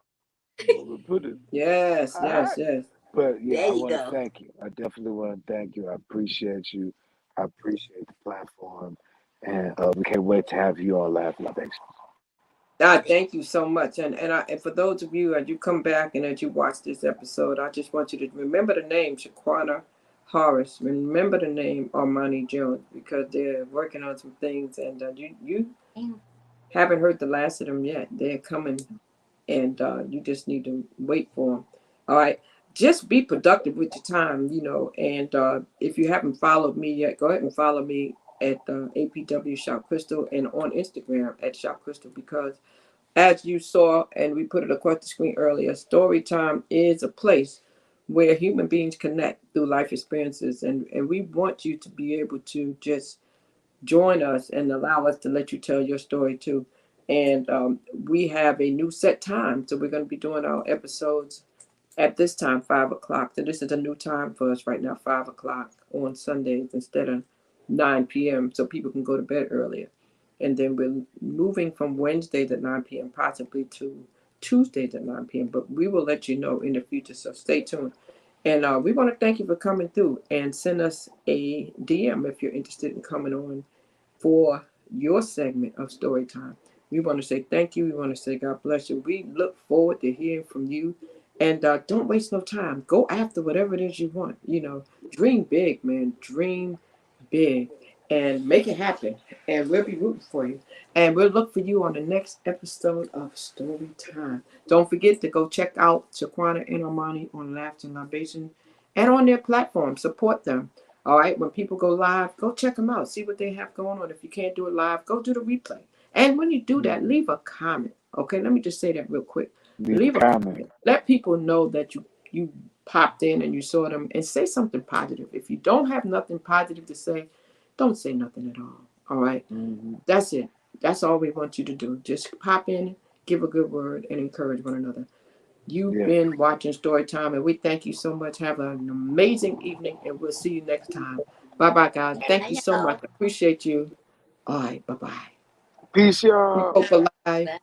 I'm gonna put it. Yes, All yes, right. yes. But yeah, There I you want to go. thank you. I definitely want to thank you. I appreciate you. I appreciate the platform, and we can't wait to have you on Laugh My Base. Thank you so much. And for those of you as you come back and as you watch this episode, I just want you to remember the name Shaquana Horace. Remember the name Armani Jones because they're working on some things, and you Yeah. haven't heard the last of them yet. They're coming, and you just need to wait for them. All right. Just be productive with your time, And if you haven't followed me yet, go ahead and follow me at APW Shout Crystal and on Instagram at Shout Crystal because as you saw, and we put it across the screen earlier, story time is a place where human beings connect through life experiences. And we want you to be able to just join us and allow us to let you tell your story too. And we have a new set time. So we're going to be doing our episodes at this time, 5 o'clock. So this is a new time for us right now, 5 o'clock on Sundays instead of 9 p.m. so people can go to bed earlier. And then we're moving from Wednesdays at 9 p.m. possibly to Tuesdays at 9 p.m. But we will let you know in the future. So stay tuned. And we want to thank you for coming through and send us a DM if you're interested in coming on for your segment of story time. We want to say thank you. We want to say God bless you. We look forward to hearing from you. And don't waste no time. Go after whatever it is you want. Dream big, man. Dream big and make it happen. And we'll be rooting for you. And we'll look for you on the next episode of Story Time. Don't forget to go check out Shaquana and Armani on Laughter and Libation and on their platform. Support them. All right. When people go live, go check them out. See what they have going on. If you can't do it live, go do the replay. And when you do that, Mhm. leave a comment. Okay. Let me just say that real quick. Leave a Leave a comment. comment. Let people know that you popped in and you saw them and say something positive. If you don't have nothing positive to say, don't say nothing at all. All right. Hmm. That's it. That's all we want you to do. Just pop in, give a good word, and encourage one another. You've Yeah. been watching Storytime, and we thank you so much. Have an amazing evening, and we'll see you next time. Bye bye, guys. Thank you Bye, so much. y'all. Appreciate you. All right. Bye bye. Peace, From y'all. Coca Live. Bye.